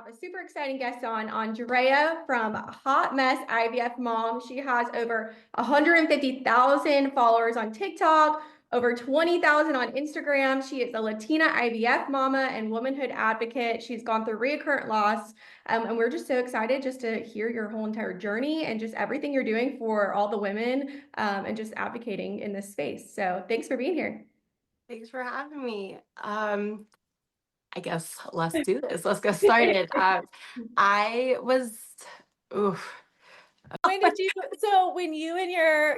have a super exciting guest on, Andrea from Hot Mess IVF Mom. She has over 150,000 followers on TikTok, over 20,000 on Instagram. She is a Latina IVF mama and womanhood advocate. She's gone through recurrent loss. And we're just so excited just to hear your whole entire journey and just everything you're doing for all the women and just advocating in this space. So thanks for being here. Thanks for having me. I guess let's do this. Let's get started. I was, oof. When did you, so when you and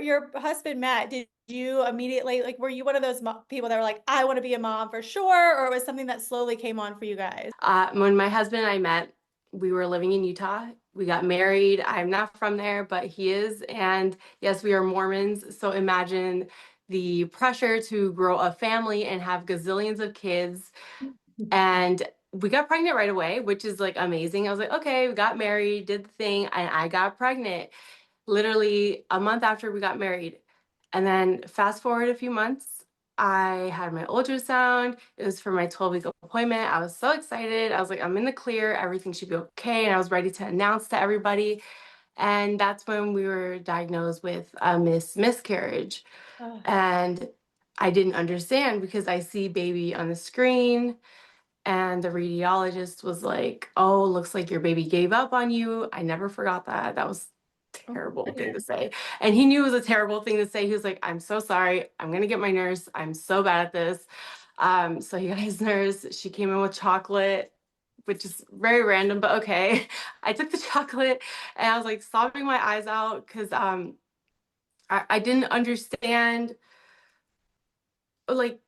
your husband met, did you immediately, like, were you one of those people that were like, I want to be a mom for sure, or it was something that slowly came on for you guys? When my husband and I met, we were living in Utah. We got married. I'm not from there, but he is. And yes, we are Mormons. So imagine the pressure to grow a family and have gazillions of kids. And we got pregnant right away, which is like amazing. I was like, okay, we got married, did the thing, and I got pregnant literally a month after we got married. And then fast forward a few months, I had my ultrasound. It was for my 12-week appointment. I was so excited. I was like, I'm in the clear. Everything should be okay. And I was ready to announce to everybody. And that's when we were diagnosed with a miscarriage. Oh. And I didn't understand because I see baby on the screen. And the radiologist was like, oh, looks like your baby gave up on you. I never forgot that. That was a terrible thing to say. And he knew it was a terrible thing to say. He was like, I'm so sorry. I'm going to get my nurse. I'm so bad at this. So he got his nurse. She came in with chocolate, which is very random, but okay. I took the chocolate and I was like sobbing my eyes out because I didn't understand, like,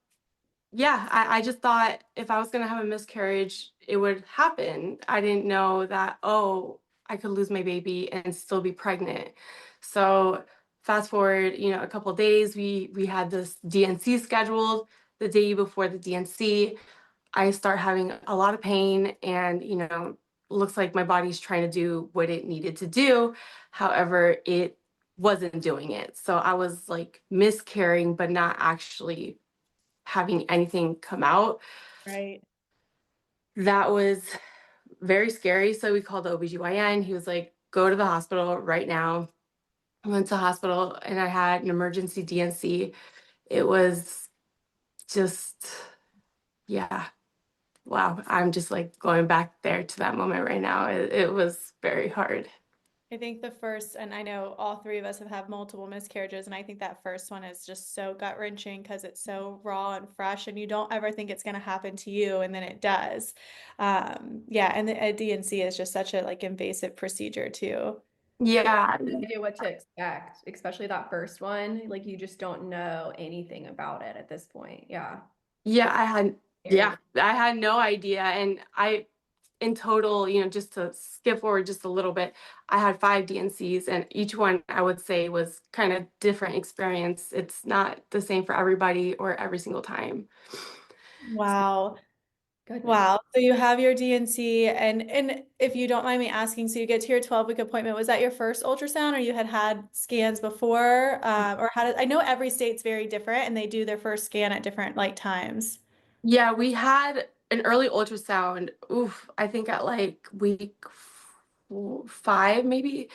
yeah, I just thought if I was going to have a miscarriage, it would happen. I didn't know that, oh, I could lose my baby and still be pregnant. So fast forward, a couple of days, we had this DNC scheduled. The day before the DNC, I start having a lot of pain and, looks like my body's trying to do what it needed to do. However, it wasn't doing it. So I was like miscarrying, but not actually having anything come out. Right. That was very scary. So we called the OBGYN. He was like, go to the hospital right now. I went to the hospital and I had an emergency DNC. It was just, yeah. Wow. I'm just like going back there to that moment right now. It was very hard. I think the first, and I know all three of us have had multiple miscarriages, and I think that first one is just so gut-wrenching because it's so raw and fresh, and you don't ever think it's going to happen to you, and then it does. Yeah, and a DNC is just such a like invasive procedure too. Yeah. No idea what to expect, especially that first one. Like you just don't know anything about it at this point. Yeah. Yeah, Scary. I had no idea. And in total, just to skip forward just a little bit, I had 5 DNCs and each one I would say was kind of different experience. It's not the same for everybody or every single time. Wow. Goodness. Wow. So you have your DNC and if you don't mind me asking, so you get to your 12-week appointment, was that your first ultrasound or you had scans before? Or I know every state's very different and they do their first scan at different like times. Yeah, we had an early ultrasound. Oof, I think at like week 5, maybe.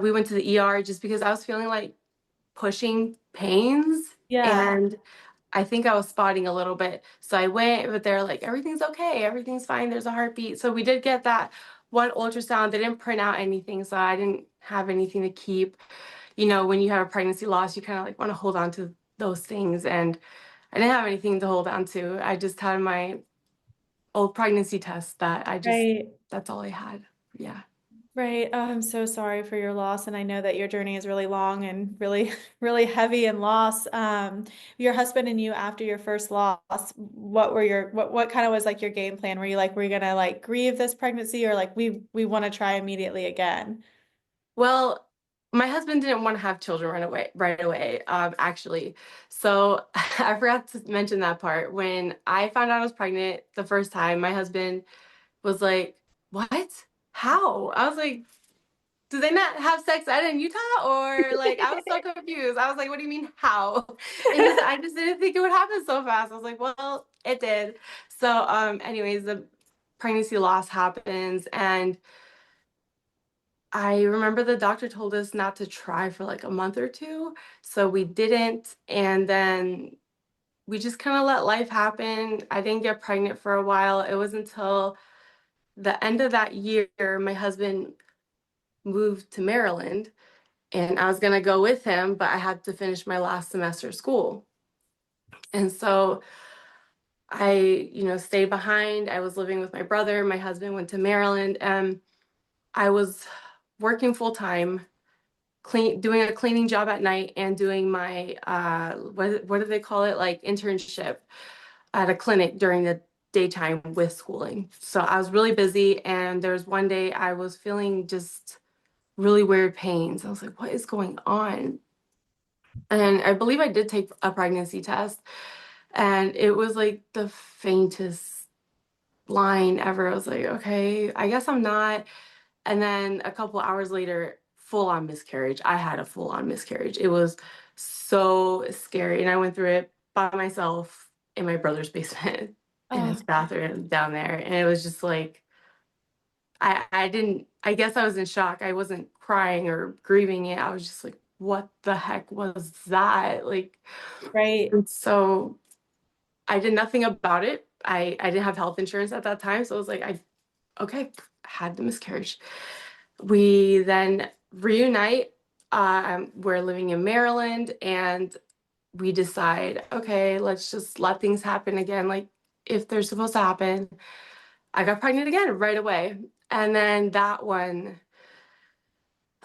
We went to the ER just because I was feeling like pushing pains. Yeah. And I think I was spotting a little bit. So I went, but they're like, everything's okay, everything's fine, there's a heartbeat. So we did get that one ultrasound. They didn't print out anything, so I didn't have anything to keep. When you have a pregnancy loss, you kind of like want to hold on to those things. And I didn't have anything to hold on to. I just had my old pregnancy test that Right. that's all I had. Yeah. Right. Oh, I'm so sorry for your loss. And I know that your journey is really long and really, really heavy in loss. Your husband and you after your first loss, what kind of was like your game plan? Were you gonna like grieve this pregnancy or like we want to try immediately again? Well, my husband didn't want to have children right away, actually. So I forgot to mention that part. When I found out I was pregnant the first time, my husband was like, "What? How?" I was like, "Do they not have sex ed in Utah?" Or like, I was so confused. I was like, "What do you mean how?" And I just didn't think it would happen so fast. I was like, "Well, it did." So, anyways, the pregnancy loss happens, and I remember the doctor told us not to try for like a month or two, so we didn't, and then we just kind of let life happen. I didn't get pregnant for a while. It was until the end of that year, my husband moved to Maryland, and I was gonna go with him, but I had to finish my last semester of school. And so I, stayed behind. I was living with my brother. My husband went to Maryland, and I was working full time, doing a cleaning job at night and doing my what do they call it? Like internship at a clinic during the daytime with schooling. So I was really busy, and there was one day I was feeling just really weird pains. I was like, what is going on? And I believe I did take a pregnancy test, and it was like the faintest line ever. I was like, okay, I guess I'm not. And then a couple hours later, full on miscarriage. I had a full on miscarriage. It was so scary. And I went through it by myself in my brother's basement in his Oh, bathroom down there. And it was just like, I didn't, I guess I was in shock. I wasn't crying or grieving it. I was just like, what the heck was that? Like, right. and so I did nothing about it. I didn't have health insurance at that time. So I was like, okay, had the miscarriage. We then reunite. We're living in Maryland, and we decide, okay, let's just let things happen again. Like if they're supposed to happen. I got pregnant again right away. And then that one,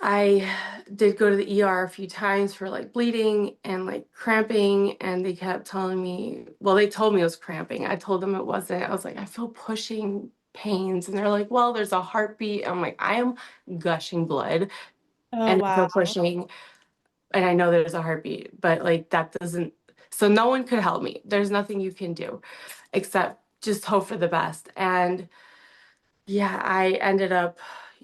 I did go to the ER a few times for like bleeding and like cramping, and they kept telling me, well, they told me it was cramping. I told them it wasn't. I was like, I feel pushing pains. And they're like, well, there's a heartbeat. I'm like, I am gushing blood Oh, and I feel wow. pushing, and I know there's a heartbeat, but like that doesn't, so no one could help me. There's nothing you can do except just hope for the best. And yeah, I ended up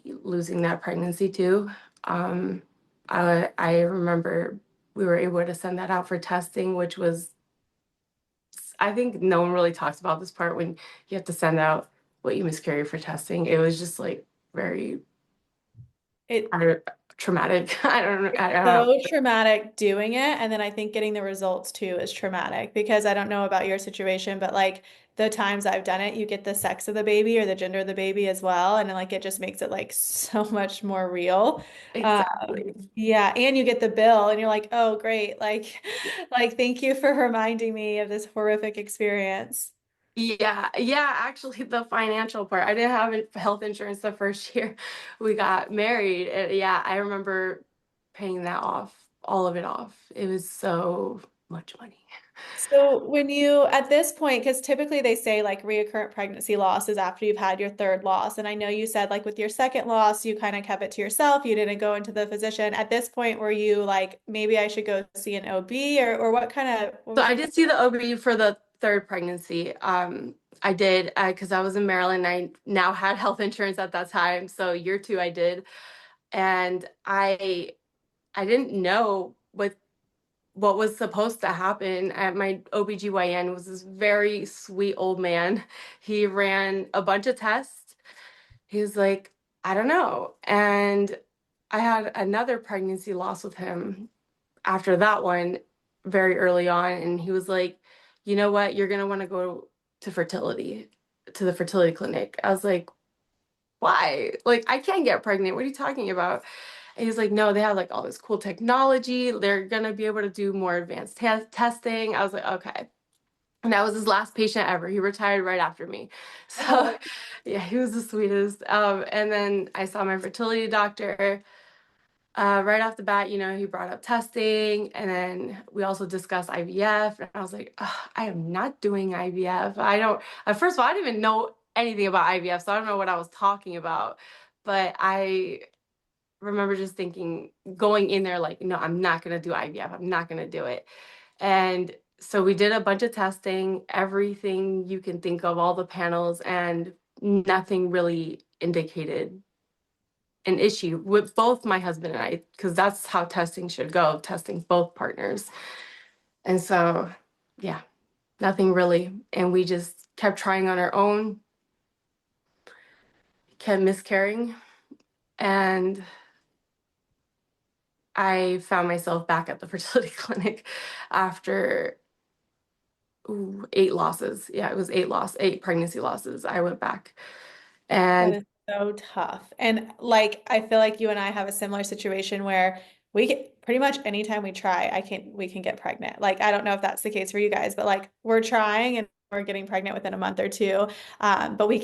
losing that pregnancy too. Um, I remember we were able to send that out for testing, which was, I think no one really talks about this part when you have to send out what you miscarry for testing. It was just like very It traumatic. I don't know. so traumatic doing it, and then I think getting the results too is traumatic because I don't know about your situation, but like the times I've done it, you get the sex of the baby or the gender of the baby as well, and then, like it just makes it like so much more real. Exactly. Yeah, and you get the bill, and you're like, oh great, like like thank you for reminding me of this horrific experience. Yeah, yeah, actually the financial part. I didn't have health insurance the first year we got married. And yeah, I remember paying that off, all of it off. It was so much money. So when you at this point, because typically they say like reoccurrent pregnancy loss is after you've had your third loss. And I know you said like with your second loss, you kind of kept it to yourself. You didn't go into the physician. At this point, were you like, maybe I should go see an OB or what kind of what So was I your did see the OB for the third pregnancy. I did because I was in Maryland. I now had health insurance at that time. So year two I did. And I didn't know what was supposed to happen. At my OBGYN was this very sweet old man. He ran a bunch of tests. He was like, I don't know. And I had another pregnancy loss with him after that one very early on. And he was like, you know what? You're going to want to go to to the fertility clinic. I was like, why? Like, I can't get pregnant. What are you talking about? And he's like, no, they have like all this cool technology. They're gonna be able to do more advanced testing. I was like, okay. And that was his last patient ever. He retired right after me. So oh, yeah, he was the sweetest. And then I saw my fertility doctor. Right off the bat, he brought up testing, and then we also discussed IVF. And I was like, "Ugh, I am not doing IVF. I don't, first of all, I didn't even know anything about IVF, so I don't know what I was talking about. But I remember just thinking, going in there like, no, I'm not going to do IVF. I'm not going to do it. And so we did a bunch of testing, everything you can think of, all the panels, and nothing really indicated an issue with both my husband and I, because that's how testing should go, testing both partners. And so, yeah, nothing really. And we just kept trying on our own. kept miscarrying, and I found myself back at the fertility clinic after 8 losses. Yeah, it was 8 pregnancy losses. I went back. That And is so tough. And like, I feel like you and I have a similar situation where we get pretty much anytime we try, we can get pregnant. Like, I don't know if that's the case for you guys, but like we're trying and we're getting pregnant within a month or two. But we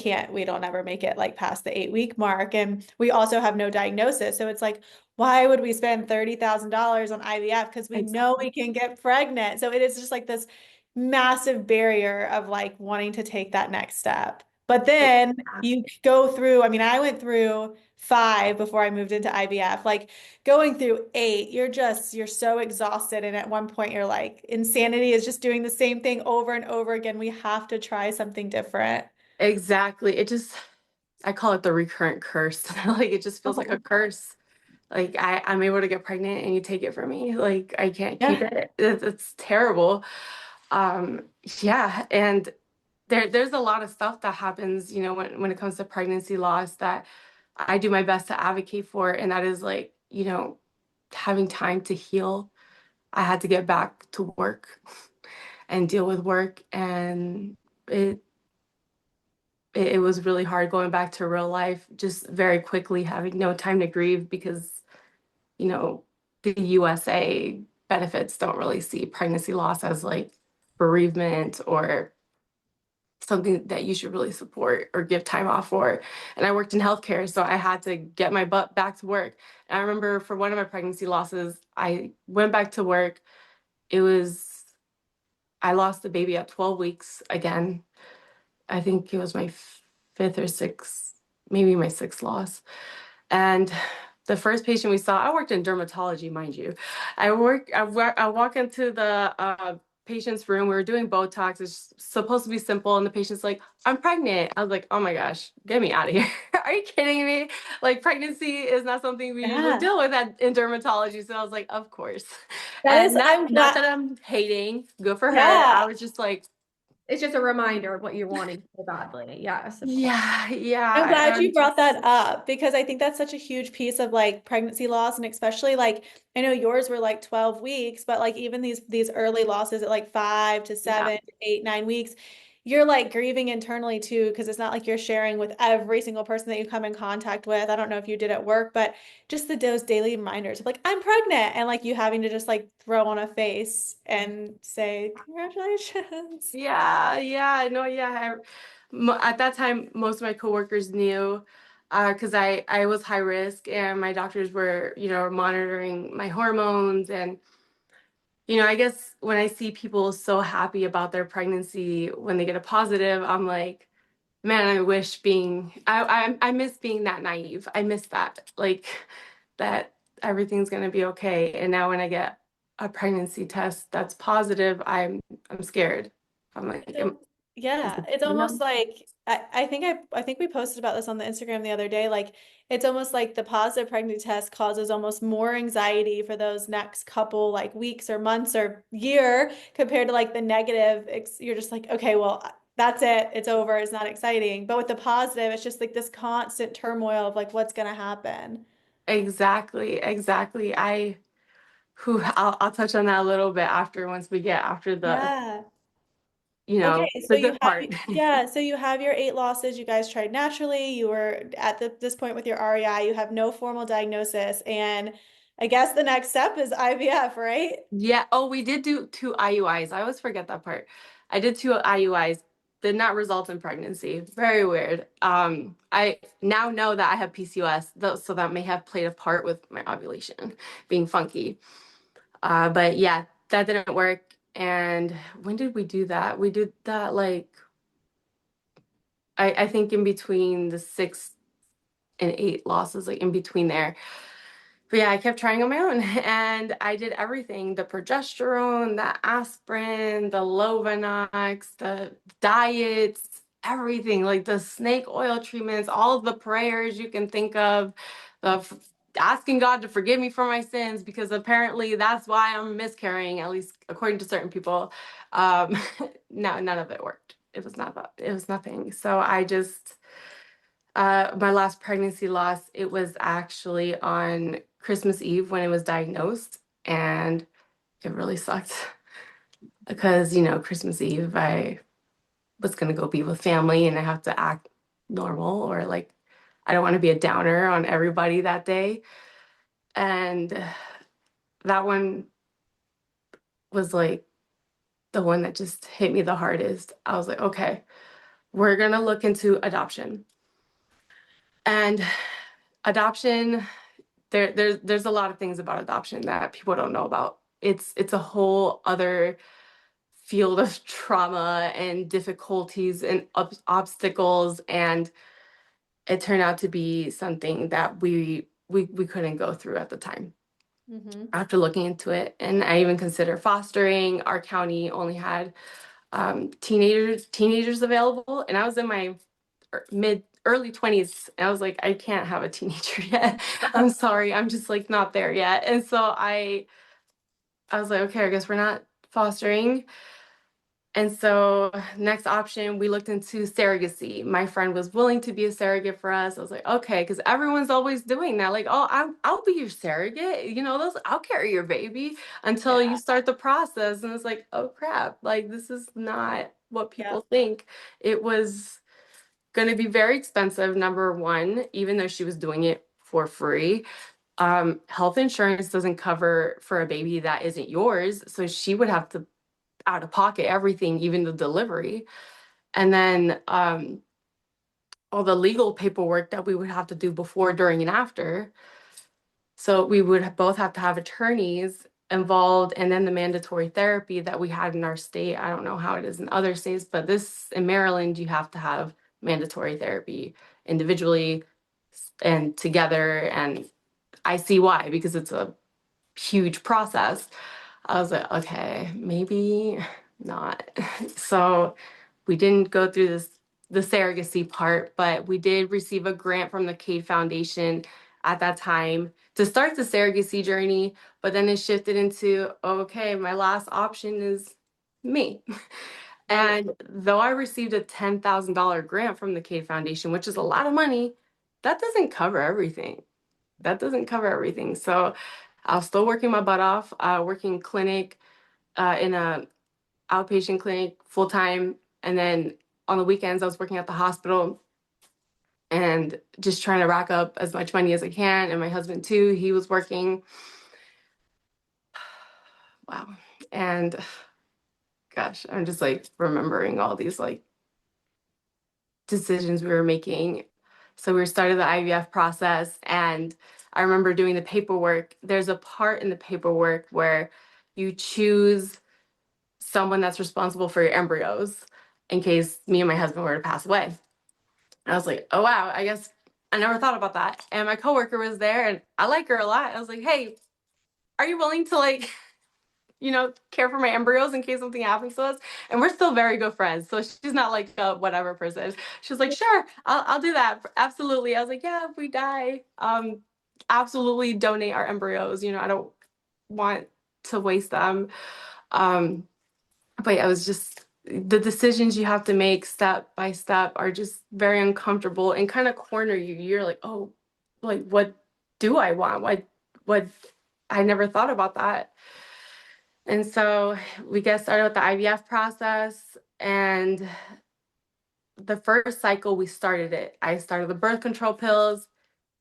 don't ever make it like past the 8 week mark. And we also have no diagnosis. So it's like, why would we spend $30,000 on IVF? Because we know we can get pregnant. So it is just like this massive barrier of like wanting to take that next step. But then you go through, I mean, I went through 5 before I moved into IVF. Like going through 8, you're so exhausted. And at one point, you're like, insanity is just doing the same thing over and over again. We have to try something different. exactly. I call it the recurrent curse. Like it just feels like a curse. Like I'm able to get pregnant and you take it from me. Like I can't keep Yeah. it. It's terrible. Um, yeah. And there's a lot of stuff that happens, when it comes to pregnancy loss that I do my best to advocate for. And that is like, having time to heal. I had to get back to work and deal with work. And it it was really hard going back to real life, just very quickly having no time to grieve because, you know, the USA benefits don't really see pregnancy loss as like bereavement or something that you should really support or give time off for. And I worked in healthcare, so I had to get my butt back to work. And I remember for one of my pregnancy losses, I went back to work. It was, I lost the baby at 12 weeks again. I think it was my fifth or sixth, maybe my sixth loss. And the first patient we saw, I worked in dermatology, mind you. I walk into the patient's room. We were doing Botox. It's supposed to be simple. And the patient's like, I'm pregnant. I was like, oh my gosh, get me out of here. Are you kidding me? Like pregnancy is not something we usually Yeah. deal with in dermatology. So I was like, of course. That And is, I'm not glad. that I'm hating, good for her. Yeah. I was just like, It's just a reminder of what you're wanting so badly. Yes, of course. yeah, I'm glad you I'm brought just, that up because I think that's such a huge piece of like pregnancy loss and especially like I know yours were like 12 weeks, but like even these early losses at like 5 to yeah. 7 to 8, 9 weeks, you're like grieving internally too because it's not like you're sharing with every single person that you come in contact with. I don't know if you did at work, but just those daily reminders of like I'm pregnant and like you having to just like throw on a face and say congratulations. Yeah, no, yeah. At that time, most of my coworkers knew because I was high risk and my doctors were, monitoring my hormones. And, I guess when I see people so happy about their pregnancy when they get a positive, I'm like, man, I miss being that naive. I miss that, like that everything's gonna be okay. And now when I get a pregnancy test that's positive, I'm scared. I'm like, So, is yeah, it, it's almost like I think we posted about this on the Instagram the other day. Like it's almost like the positive pregnancy test causes almost more anxiety for those next couple like weeks or months or year compared to like the negative. You're just like, okay, well, that's it. It's over. It's not exciting. But with the positive, it's just like this constant turmoil of like what's gonna happen. exactly. I'll touch on that a little bit after once we get after Yeah. Okay, so the good part. so you have your 8 losses. You guys tried naturally. You were at this point with your REI. You have no formal diagnosis, and I guess the next step is IVF, right? Yeah. Oh, we did do 2 IUIs. I always forget that part. I did 2 IUIs. Did not result in pregnancy. Very weird. I now know that I have PCOS, though, so that may have played a part with my ovulation being funky. But yeah, that didn't work. And when did we do that? We did that like I think in between the 6 and 8 losses, like in between there. But yeah, I kept trying on my own and I did everything, the progesterone, the aspirin, the Lovenox, the diets, everything, like the snake oil treatments, all of the prayers you can think of, of asking God to forgive me for my sins, because apparently that's why I'm miscarrying, at least according to certain people. Um, no, none of it worked. It was not that, it was nothing. So I just, My last pregnancy loss, it was actually on Christmas Eve when it was diagnosed, and it really sucked because, Christmas Eve, I was gonna go be with family and I have to act normal or like I don't want to be a downer on everybody that day. And that one was like the one that just hit me the hardest. I was like, okay, we're gonna look into adoption. And adoption, there's a lot of things about adoption that people don't know about. It's a whole other field of trauma and difficulties and obstacles, and it turned out to be something that we couldn't go through at the time Mm-hmm. after looking into it. And I even considered fostering. Our county only had teenagers available, and I was in my mid early 20s, and I was like, I can't have a teenager yet. I'm sorry, I'm just like not there yet. And so I was like, okay, I guess we're not fostering. And so next option, we looked into surrogacy. My friend was willing to be a surrogate for us. I was like, okay, because everyone's always doing that. Like, oh, I'll be your surrogate. Those I'll carry your baby until you start the process. And it's like, oh crap, like this is not what Yeah. people think. It was going to be very expensive, number one, even though she was doing it for free. Health insurance doesn't cover for a baby that isn't yours. So she would have to out of pocket everything, even the delivery. And then all the legal paperwork that we would have to do before, during, and after. So we would both have to have attorneys involved, and then the mandatory therapy that we had in our state. I don't know how it is in other states, but this in Maryland, you have to have mandatory therapy individually and together. And I see why, because it's a huge process. I was like, okay, maybe not. So we didn't go through the surrogacy part, but we did receive a grant from the Cade Foundation at that time to start the surrogacy journey. But then it shifted into, okay, my last option is me. And though I received a $10,000 grant from the Cade Foundation, which is a lot of money, that doesn't cover everything. That doesn't cover everything. So I was still working my butt off, working clinic in a outpatient clinic full time, and then on the weekends I was working at the hospital and just trying to rack up as much money as I can. And my husband too, he was working. Wow. And gosh, I'm just like remembering all these like decisions we were making. So we started the IVF process, and I remember doing the paperwork. There's a part in the paperwork where you choose someone that's responsible for your embryos in case me and my husband were to pass away. And I was like, oh wow, I guess I never thought about that. And my coworker was there, and I like her a lot. I was like, hey, are you willing to like care for my embryos in case something happens to us? And we're still very good friends. So she's not like a whatever person. She's like, sure, I'll do that. Absolutely. I was like, yeah, if we die, absolutely donate our embryos. I don't want to waste them. Um, but I was just, the decisions you have to make step by step are just very uncomfortable and kind of corner you. You're like, oh, like, what do I want? What, I never thought about that. And so we get started with the IVF process, and the first cycle we started it. I started the birth control pills.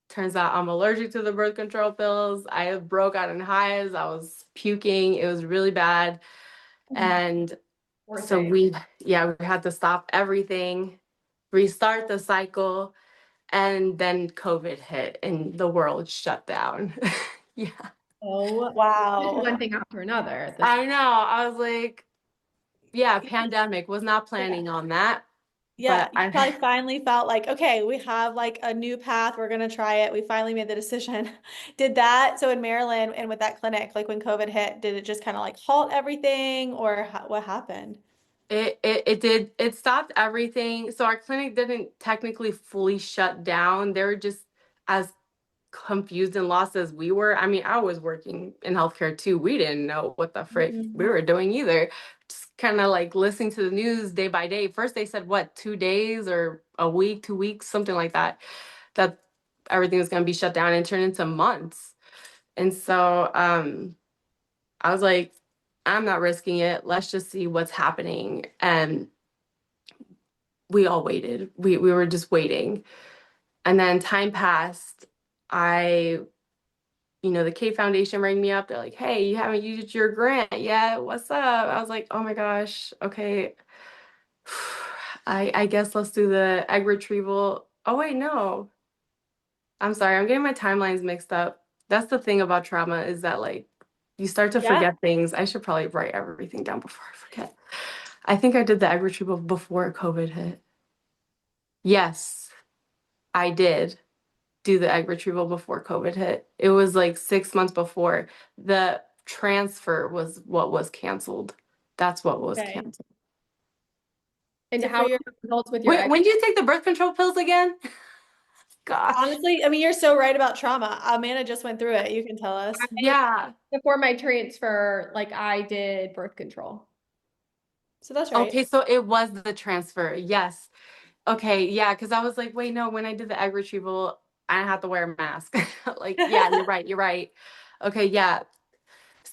Turns out I'm allergic to the birth control pills. I broke out in hives. I was puking. It was really bad. And so we had to stop everything, restart the cycle, and then COVID hit and the world shut down. Yeah. Oh, Wow. one thing after another. I know. I was like, yeah, pandemic, was not planning on that. Yeah, But you probably finally felt like, okay, we have like a new path. We're gonna try it. We finally made the decision. Did that, so in Maryland and with that clinic, like when COVID hit, did it just kind of like halt everything, or what happened? it did, it stopped everything. So our clinic didn't technically fully shut down. They were just, as confused and lost as we were. I mean, I was working in healthcare too. We didn't know what the frick we Mhm. were doing either. Just kind of like listening to the news day by day. First, they said, what, 2 days or a week, 2 weeks, something like that, that everything was going to be shut down and turn into months. And so I was like, I'm not risking it. Let's just see what's happening. And we all waited. We were just waiting. And then time passed. I the K Foundation rang me up. They're like, hey, you haven't used your grant yet. What's up? I was like, oh my gosh, okay. I guess let's do the egg retrieval. Oh wait, no. I'm sorry, I'm getting my timelines mixed up. That's the thing about trauma is that like you start to Yeah. forget things. I should probably write everything down before I forget. I think I did the egg retrieval before COVID hit. Yes, I did do the egg retrieval before COVID hit. It was like 6 months before. The transfer was what was canceled. That's what was Okay. canceled. And So how for are your, the results with your When, egg? when do you take the birth control pills again? Gosh. honestly, I mean, you're so right about trauma. Amanda just went through it. You can tell us. Yeah. Before my transfer, like I did birth control. So that's right. Okay, so it was the transfer. Yes. Okay, yeah, because I was like, wait, no, when I did the egg retrieval, I didn't have to wear a mask. Like, yeah, you're right, you're right. Okay, yeah.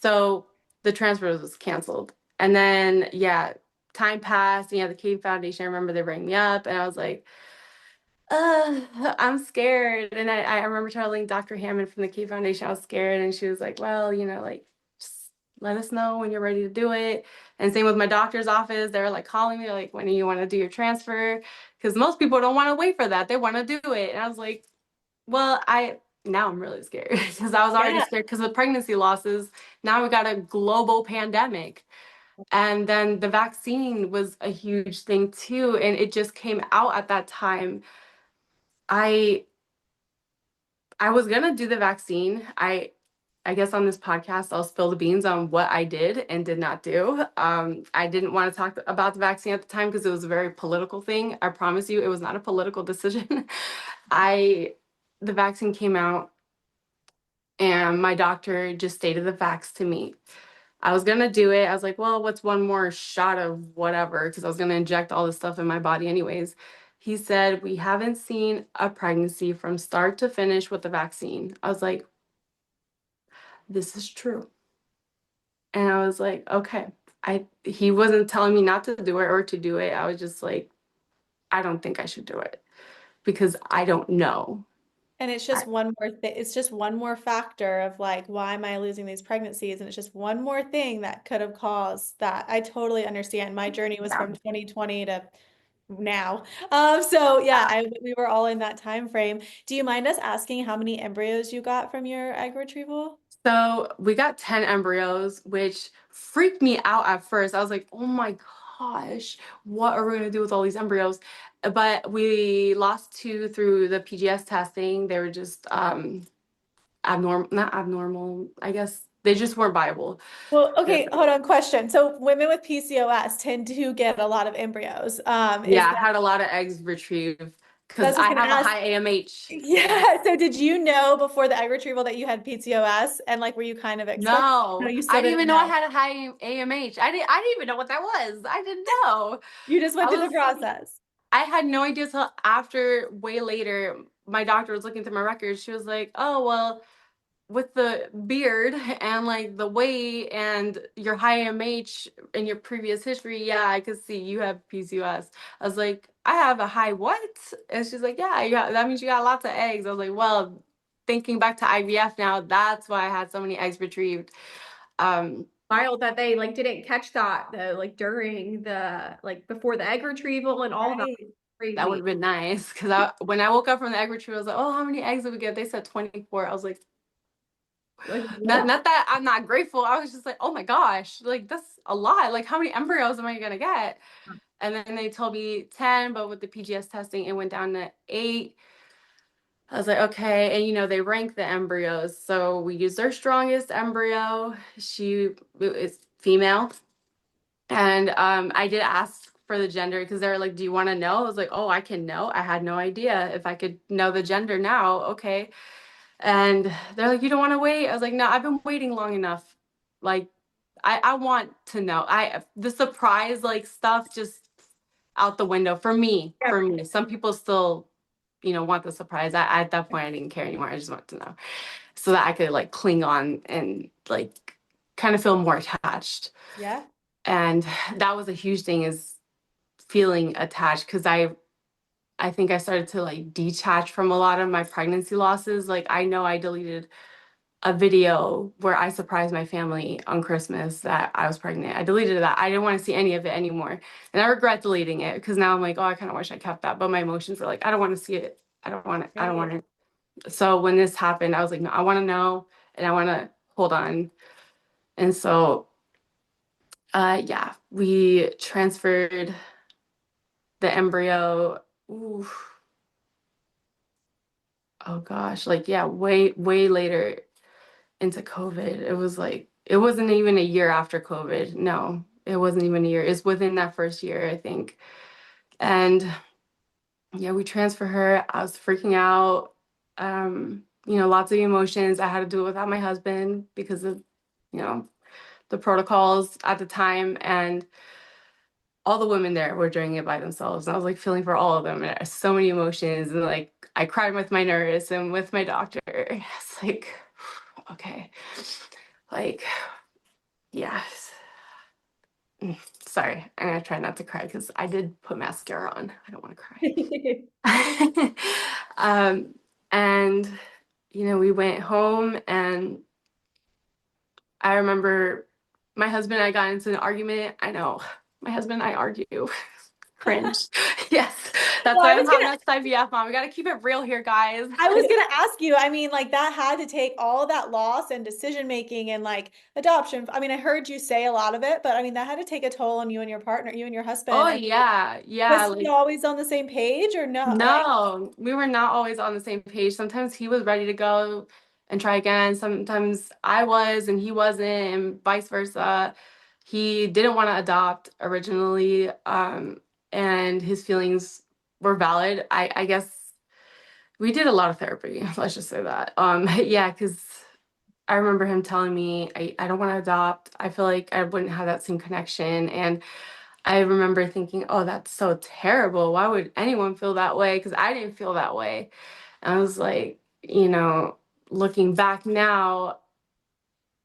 So the transfer was canceled. And then, yeah, time passed. The Cave Foundation, I remember they rang me up and I was like, I'm scared. And I remember telling Dr. Hammond from the Cave Foundation I was scared. And she was like, well, like, just let us know when you're ready to do it. And same with my doctor's office. They were like calling me, like, when do you want to do your transfer? Because most people don't want to wait for that. They want to do it. And I was like, well, now I'm really scared because I was already Yeah. scared because of pregnancy losses. Now we got a global pandemic. And then the vaccine was a huge thing too. And it just came out at that time. I I was gonna do the vaccine. I guess on this podcast I'll spill the beans on what I did and did not do. I didn't want to talk about the vaccine at the time because it was a very political thing. I promise you, it was not a political decision. I the vaccine came out and my doctor just stated the facts to me. I was gonna do it. I was like, well, what's one more shot of whatever? Because I was gonna inject all this stuff in my body anyways. He said, we haven't seen a pregnancy from start to finish with the vaccine. I was like, this is true. And I was like, okay. He wasn't telling me not to do it or to do it. I was just like, I don't think I should do it because I don't know. And it's I, just one more thing. It's just one more factor of like, why am I losing these pregnancies? And it's just one more thing that could have caused that. I totally understand. My journey was yeah. from 2020 to now. So yeah, we were all in that time frame. Do you mind us asking how many embryos you got from your egg retrieval? So we got 10 embryos, which freaked me out at first. I was like, oh my gosh, what are we going to do with all these embryos? But we lost two through the PGS testing. They were just abnormal, not abnormal. I guess they just weren't viable. Well, They're- okay, hold on, question. So women with PCOS tend to get a lot of embryos. Is Yeah, I that, had a lot of eggs retrieved because that's just I gonna have a ask. high AMH. Yeah. Yeah. So did you know before the egg retrieval that you had PCOS and like were you kind of expecting? No, No, you I still didn't didn't even know I know. had a high AMH. I didn't even know what that was. I didn't know. You just I went through the was process. I had no idea till after way later. My doctor was looking through my records. She was like, "Oh, well, with the beard and like the weight and your high MH in your previous history, yeah, I could see you have PCOS." I was like, "I have a high what?" And she's like, "Yeah, that means you got lots of eggs." I was like, "Well, thinking back to IVF now, that's why I had so many eggs retrieved." Um, Wild that they like didn't catch that though, like during the like before the egg retrieval and all that. Right. that would Crazy. have been nice because when I woke up from the egg retrieval, I was like, "Oh, how many eggs did we get?" They said 24. I was like, Like not what? not that I'm not grateful. I was just like, oh my gosh, like that's a lot. Like how many embryos am I gonna get? And then they told me 10, but with the PGS testing, it went down to 8. I was like, okay. And they rank the embryos. So we used their strongest embryo. She is female. And I did ask for the gender because they were like, do you want to know? I was like, oh, I can know. I had no idea if I could know the gender now. Okay. And they're like, you don't want to wait? I was like, no, I've been waiting long enough. Like, I want to know. The surprise like stuff just out the window for me. For me, some people still, want the surprise. At that point, I didn't care anymore. I just wanted to know so that I could like cling on and like kind of feel more attached. Yeah. And that was a huge thing, is feeling attached, because I think I started to like detach from a lot of my pregnancy losses. Like, I know I deleted a video where I surprised my family on Christmas that I was pregnant. I deleted that. I didn't want to see any of it anymore. And I regret deleting it, because now I'm like, oh, I kind of wish I kept that. But my emotions were like, I don't want to see it. I don't want it. I don't want it. So when this happened, I was like, no, I want to know, and I want to hold on. And so, yeah, we transferred the embryo. Ooh, oh gosh, like, yeah, way, way later into COVID. It was like, it wasn't even a year after COVID. No, it wasn't even a year. It's within that first year, I think. And yeah, we transferred her. I was freaking out. Lots of emotions. I had to do it without my husband because of, you know, the protocols at the time. And all the women there were doing it by themselves. And I was like feeling for all of them. And so many emotions. And like, I cried with my nurse and with my doctor. It's like, okay, like, yes. Sorry, I'm gonna try not to cry because I did put mascara on. I don't want to cry. And we went home, and I remember my husband and I got into an argument. I know, my husband and I argue. Cringe. Yes, that's Well, why I'm hot mess IVF mom. We gotta keep it real here, guys. I was gonna ask you, I mean, like that had to take all that loss and decision making and like adoption. I mean, I heard you say a lot of it, but I mean, that had to take a toll on you and your partner, you and your husband. Oh I mean, yeah, yeah. was he Like, always on the same page or no? Like, no, we were not always on the same page. Sometimes he was ready to go and try again. Sometimes I was and he wasn't, and vice versa. He didn't want to adopt originally, and his feelings were valid. I guess we did a lot of therapy. Let's just say that. Yeah, because I remember him telling me, I don't want to adopt. I feel like I wouldn't have that same connection. And I remember thinking, oh, that's so terrible. Why would anyone feel that way? Because I didn't feel that way. And I was like, looking back now,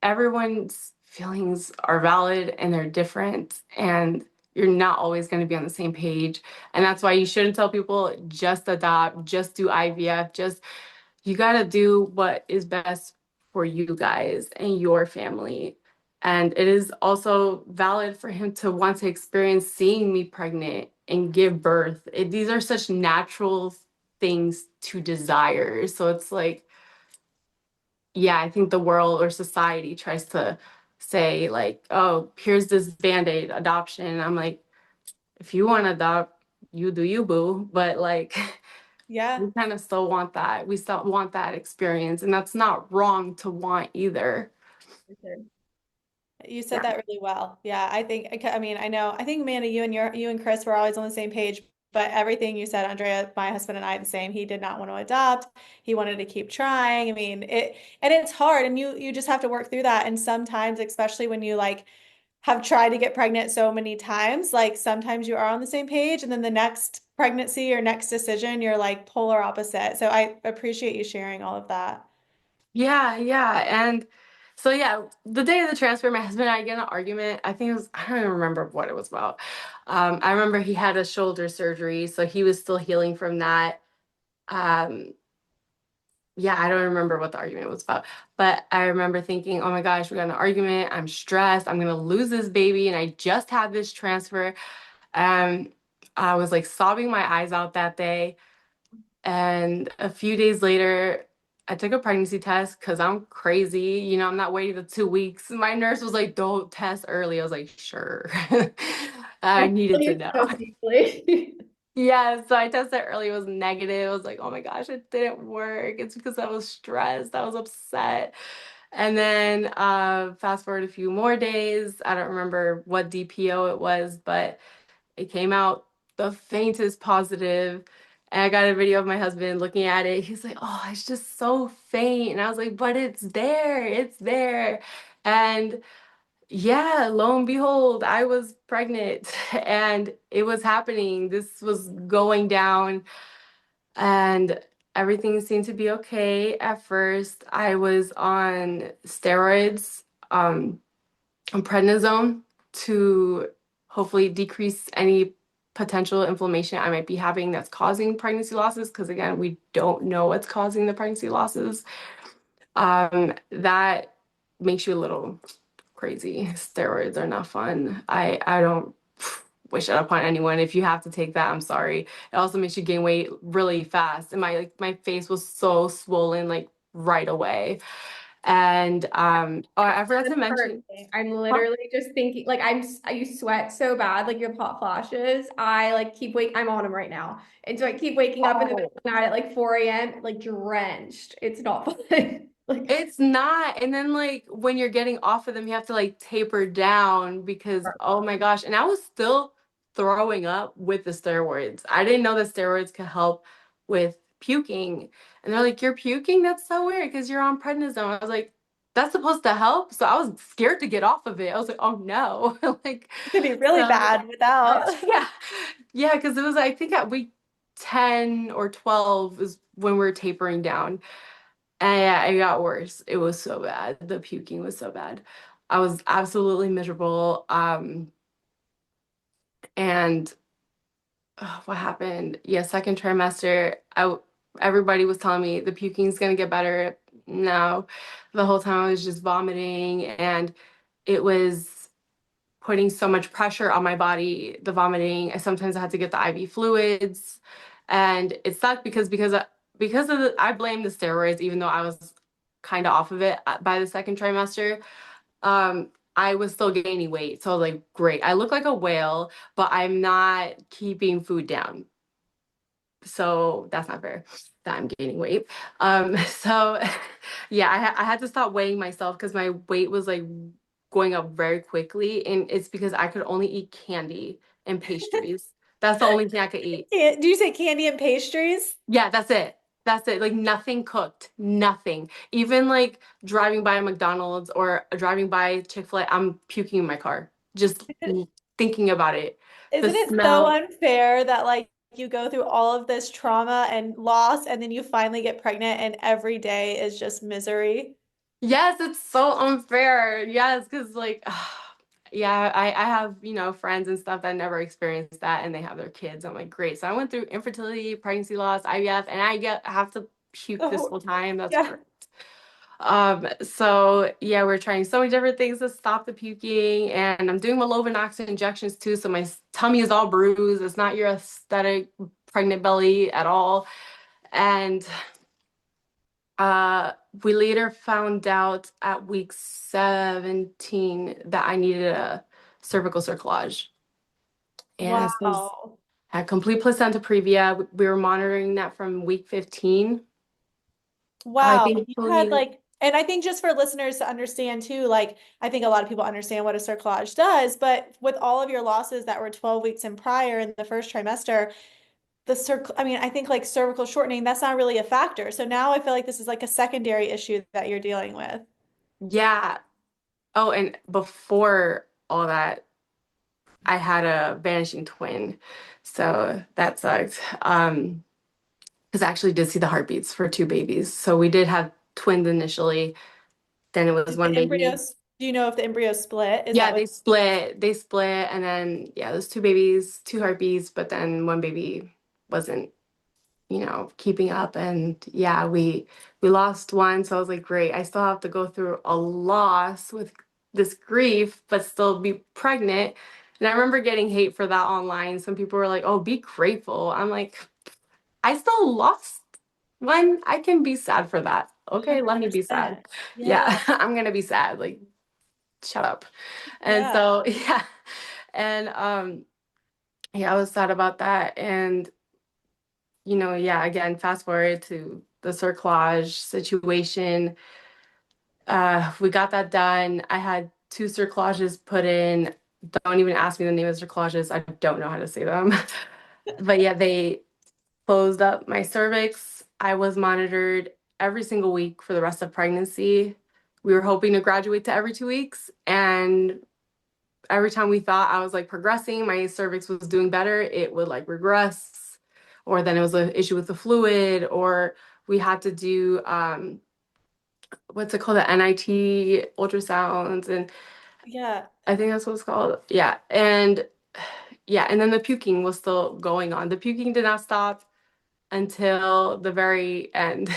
everyone's feelings are valid and they're different. And you're not always going to be on the same page. And that's why you shouldn't tell people just adopt, just do IVF, you got to do what is best for you guys and your family. And it is also valid for him to want to experience seeing me pregnant and give birth. These are such natural things to desire. So it's like, yeah, I think the world or society tries to say, like, oh, here's this band-aid adoption. I'm like, if you want to adopt, you do you, boo. But like, yeah. we kind of still want that. We still want that experience, and that's not wrong to want either. You said Yeah. that really well. Yeah, I think, I mean, I think Amanda, you and Chris were always on the same page, but everything you said, Andrea, my husband and I, the same. He did not want to adopt. He wanted to keep trying. I mean, and it's hard, and you just have to work through that. And sometimes, especially when you like have tried to get pregnant so many times, like sometimes you are on the same page, and then the next pregnancy or next decision, you're like polar opposite. So I appreciate you sharing all of that. Yeah, yeah. And so yeah, the day of the transfer, my husband and I get in an argument. I think it was, I don't even remember what it was about. I remember he had a shoulder surgery, so he was still healing from that. Um, yeah, I don't remember what the argument was about, but I remember thinking, oh my gosh, we got in an argument. I'm stressed. I'm gonna lose this baby, and I just had this transfer. Um, I was like sobbing my eyes out that day. And a few days later, I took a pregnancy test because I'm crazy. I'm not waiting the 2 weeks. My nurse was like, don't test early. I was like, sure. I I needed feel to you know. so deeply. Yeah, so I tested early. It was negative. I was like, oh my gosh, it didn't work. It's because I was stressed. I was upset. And then fast forward a few more days. I don't remember what DPO it was, but it came out the faintest positive. And I got a video of my husband looking at it. He's like, "Oh, it's just so faint." And I was like, "But it's there. It's there." And yeah, lo and behold, I was pregnant and it was happening. This was going down and everything seemed to be okay at first. I was on steroids, on prednisone to hopefully decrease any potential inflammation I might be having that's causing pregnancy losses. Because again, we don't know what's causing the pregnancy losses. That makes you a little crazy. Steroids are not fun. I don't wish that upon anyone. If you have to take that, I'm sorry. It also makes you gain weight really fast. And my face was so swollen like right away. And oh, I forgot to That's mention. hurting. I'm Huh? literally just thinking, like, you sweat so bad, like you have hot flashes. I like I'm on them right now. And so I keep waking up in the middle Oh. of the night at like 4 a.m., like drenched. It's not fun. Like, It's not. And then like when you're getting off of them, you have to like taper down because oh my gosh. And I was still throwing up with the steroids. I didn't know that steroids could help with puking. And they're like, "You're puking? That's so weird because you're on prednisone." I was like, "That's supposed to help." So I was scared to get off of it. I was like, "Oh no." Like It could be really so bad without. yeah. Yeah, because it was I think at week 10 or 12 is when we're tapering down. And yeah, it got worse. It was so bad. The puking was so bad. I was absolutely miserable. And what happened? Yeah, second trimester, everybody was telling me the puking's gonna get better. No, the whole time I was just vomiting, and it was putting so much pressure on my body, the vomiting. I sometimes had to get the IV fluids, and it sucked because of I blame the steroids, even though I was kind of off of it by the second trimester. I was still gaining weight, so I was like, great. I look like a whale, but I'm not keeping food down. So that's not fair that I'm gaining weight. So yeah, I had to stop weighing myself because my weight was like going up very quickly, and it's because I could only eat candy and pastries. That's the only thing I could eat. Do you say candy and pastries? Yeah, that's it. That's it. Like nothing cooked, nothing. Even like driving by a McDonald's or driving by Chick-fil-A, I'm puking in my car. Just thinking about it. The Isn't it so smell. unfair that like you go through all of this trauma and loss and then you finally get pregnant and every day is just misery? Yes, it's so unfair. Yes, because like, yeah, I have, friends and stuff that never experienced that and they have their kids. I'm like, great. So I went through infertility, pregnancy loss, IVF, and have to puke this Oh, whole time. That's yeah. great. So yeah, we're trying so many different things to stop the puking, and I'm doing Lovenox injections too. So my tummy is all bruised. It's not your aesthetic pregnant belly at all. And uh, we later found out at week 17 that I needed a cervical cerclage. And this was Wow. a complete placenta previa. We were monitoring that from week 15. I Wow. You had thankfully, like, and I think just for listeners to understand too, like I think a lot of people understand what a cerclage does, but with all of your losses that were 12 weeks and prior in the first trimester, I mean, I think like cervical shortening, that's not really a factor. So now I feel like this is like a secondary issue that you're dealing with. yeah. Oh, and before all that, I had a vanishing twin. So that sucked. Because I actually did see the heartbeats for two babies. So we did have twins initially. Then it was Did the one baby. embryos, do you know if the embryo split? Is Yeah, that what? they split, and then yeah, there's two babies, two heartbeats, but then one baby wasn't, keeping up. And yeah, we lost one. So I was like, great, I still have to go through a loss with this grief, but still be pregnant. And I remember getting hate for that online. Some people were like, "Oh, be grateful." I'm like, I still lost one. I can be sad for that. Okay, let me be sad. 100%. Yeah, Yeah. I'm gonna be sad. Like, shut up. And Yeah. so, yeah. And yeah, I was sad about that. And, yeah, again, fast forward to the cerclage situation. We got that done. I had two cerclages put in. Don't even ask me the name of the cerclages. I don't know how to say them. But yeah, closed up my cervix. I was monitored every single week for the rest of pregnancy. We were hoping to graduate to every 2 weeks, and every time we thought I was like progressing, my cervix was doing better, it would like regress, or then it was an issue with the fluid, or we had to do what's it called, the NIT ultrasounds, and Yeah. I think that's what it's called. Yeah. And yeah, and then the puking was still going on. The puking did not stop until the very end.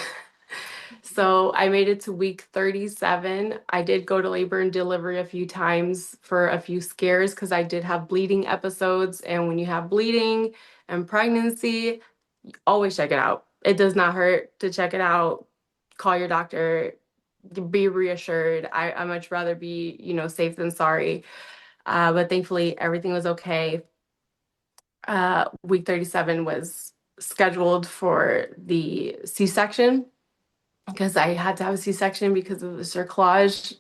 So I made it to week 37. I did go to labor and delivery a few times for a few scares because I did have bleeding episodes. And when you have bleeding and pregnancy, always check it out. It does not hurt to check it out. Call your doctor, be reassured. I much rather be, safe than sorry. But thankfully, everything was okay. Week 37 was scheduled for the C-section because I had to have a C-section because of the cerclage.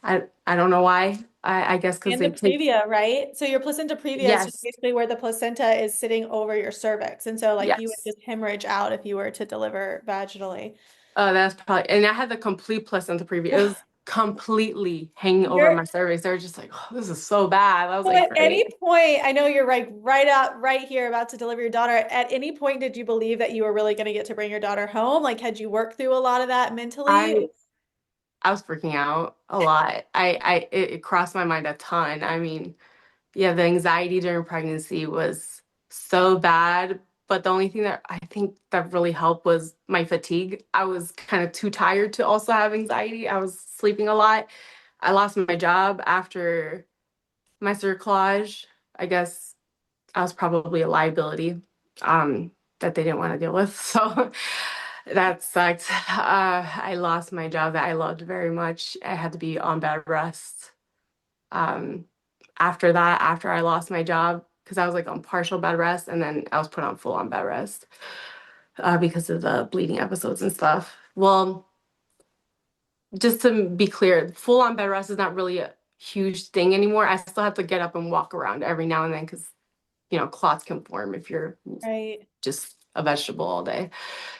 I don't know why. I guess because And the they take, previa, right? So your placenta previa is just yes. basically where the placenta is sitting over your cervix. And so like you would Yes. just hemorrhage out if you were to deliver vaginally. Oh, that's probably, and I had the complete placenta preview. It was completely hanging over You're my cervix. They were just like, oh, this is so bad. I was so like, at any great. point, I know you're like right out right here about to deliver your daughter. At any point, did you believe that you were really going to get to bring your daughter home? Like, had you worked through a lot of that mentally? I I was freaking out a lot. It crossed my mind a ton. I mean, yeah, the anxiety during pregnancy was so bad. But the only thing that I think that really helped was my fatigue. I was kind of too tired to also have anxiety. I was sleeping a lot. I lost my job after my cerclage. I guess I was probably a liability that they didn't want to deal with. So that sucked. I lost my job that I loved very much. I had to be on bed rest. Um, After that, after I lost my job, because I was like on partial bed rest, and then I was put on full on bed rest because of the bleeding episodes and stuff. Well, just to be clear, full on bed rest is not really a huge thing anymore. I still have to get up and walk around every now and then because clots can form if you're Right. just a vegetable all day.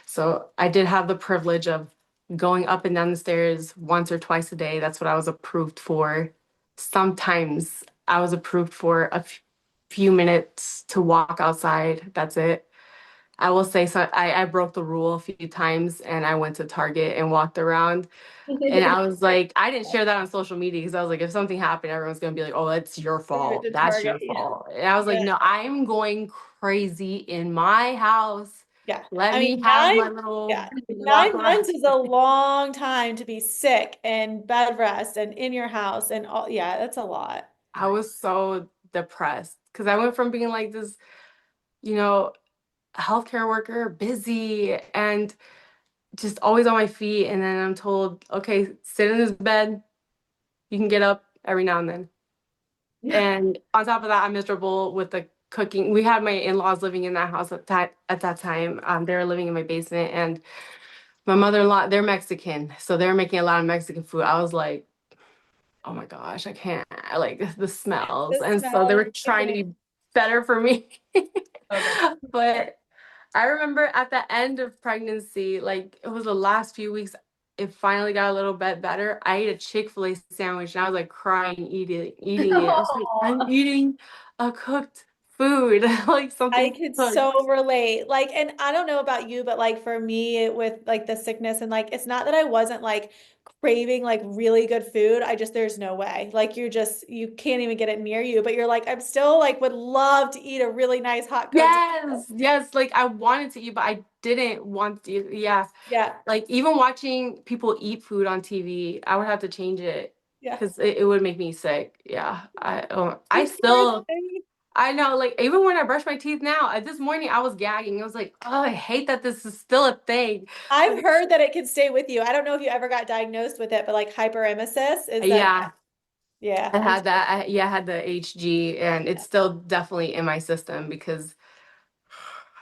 So I did have the privilege of going up and down the stairs once or twice a day. That's what I was approved for. Sometimes I was approved for a few minutes to walk outside. That's it. I will say so I broke the rule a few times and I went to Target and walked around. And I was like, I didn't share that on social media because I was like, if something happened, everyone's gonna be like, oh, that's your Leave it fault. to That's Target. your Yeah. fault. And I was like, Yeah. no, I'm going crazy in my house. Yeah. Let I me mean, have my little yeah, walk 9 months around. is a long time to be sick and bed rest and in your house and all. Yeah, that's a lot. I was so depressed because I went from being like this, you know, healthcare worker, busy and just always on my feet. And then I'm told, okay, sit in this bed. You can get up every now and then. And on top of that, I'm miserable with the cooking. We had my in-laws living in that house at that time. They were living in my basement, and my mother-in-law, they're Mexican, so they're making a lot of Mexican food. I was like, oh my gosh, I can't, like the smells. The And so they smell were is trying to sickening. be better for me. Oh, that's But I remember at the end of pregnancy, like it was the last few weeks, it finally got a little bit better. I ate a Chick-fil-A sandwich and I was like crying, eating it. I was like, I'm Aw, eating a cooked food, like I something could cooked. so relate. Like, and I don't know about you, but like for me with like the sickness and like it's not that I wasn't like craving like really good food. I just there's no way. Like you can't even get it near you, but you're like, I'm still like would love to eat a really nice hot cooked Yes, meal. yes, like I wanted to eat, but I didn't want to eat. Yeah. Yeah, Like even watching people eat food on TV, I would have to change it yeah. because it would make me sick. Yeah. I The poor still thing. I know, like even when I brush my teeth now, this morning I was gagging. I was like, oh, I hate that this is still a thing. I've heard that it can stay with you. I don't know if you ever got diagnosed with it, but like hyperemesis is that, Yeah, yeah, I me had too. that. I had the HG, and it's still definitely in my system because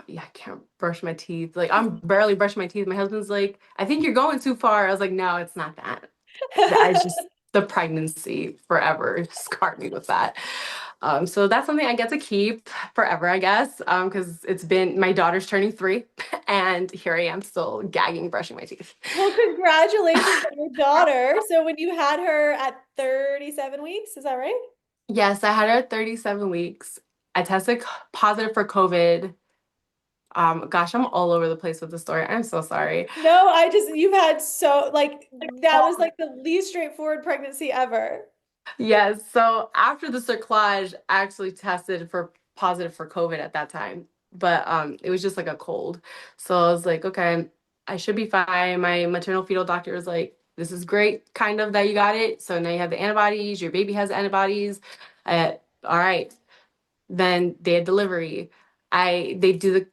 yeah, I can't brush my teeth. Like I'm barely brushing my teeth. My husband's like, I think you're going too far. I was like, no, it's not that. I just the pregnancy forever scarred me with that. So that's something I get to keep forever, I guess, because it's been my daughter's turning 3, and here I am still gagging, brushing my teeth. Well, congratulations on your daughter. So when you had her at 37 weeks, is that right? Yes, I had her at 37 weeks. I tested positive for COVID. Gosh, I'm all over the place with the story. I'm so sorry. No, you've had so, like, that was like the least straightforward pregnancy ever. Yes, so after the cerclage, I actually tested for positive for COVID at that time, but it was just like a cold. So I was like, okay, I should be fine. My maternal fetal doctor was like, this is great, kind of that you got it. So now you have the antibodies, your baby has antibodies. All right. Then they had delivery. They do the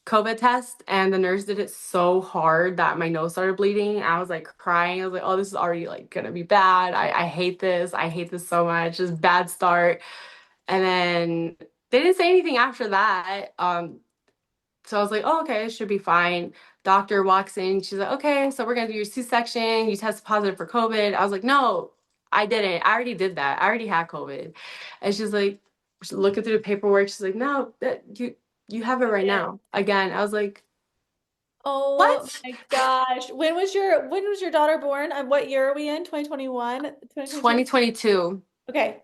COVID test, and the nurse did it so hard that my nose started bleeding. I was like crying. I was like, oh, this is already like gonna be bad. I hate this. I hate this so much. Just bad start. And then they didn't say anything after that. So I was like, oh, okay, it should be fine. Doctor walks in. She's like, okay, so we're gonna do your C-section. You tested positive for COVID. I was like, no, I didn't. I already did that. I already had COVID. And she's like, she's looking through the paperwork. She's like, no, that you have it right now. Again, I was like, Oh what? my gosh. When was your daughter born? And what year are we in? 2021? 2022? 2022. Okay.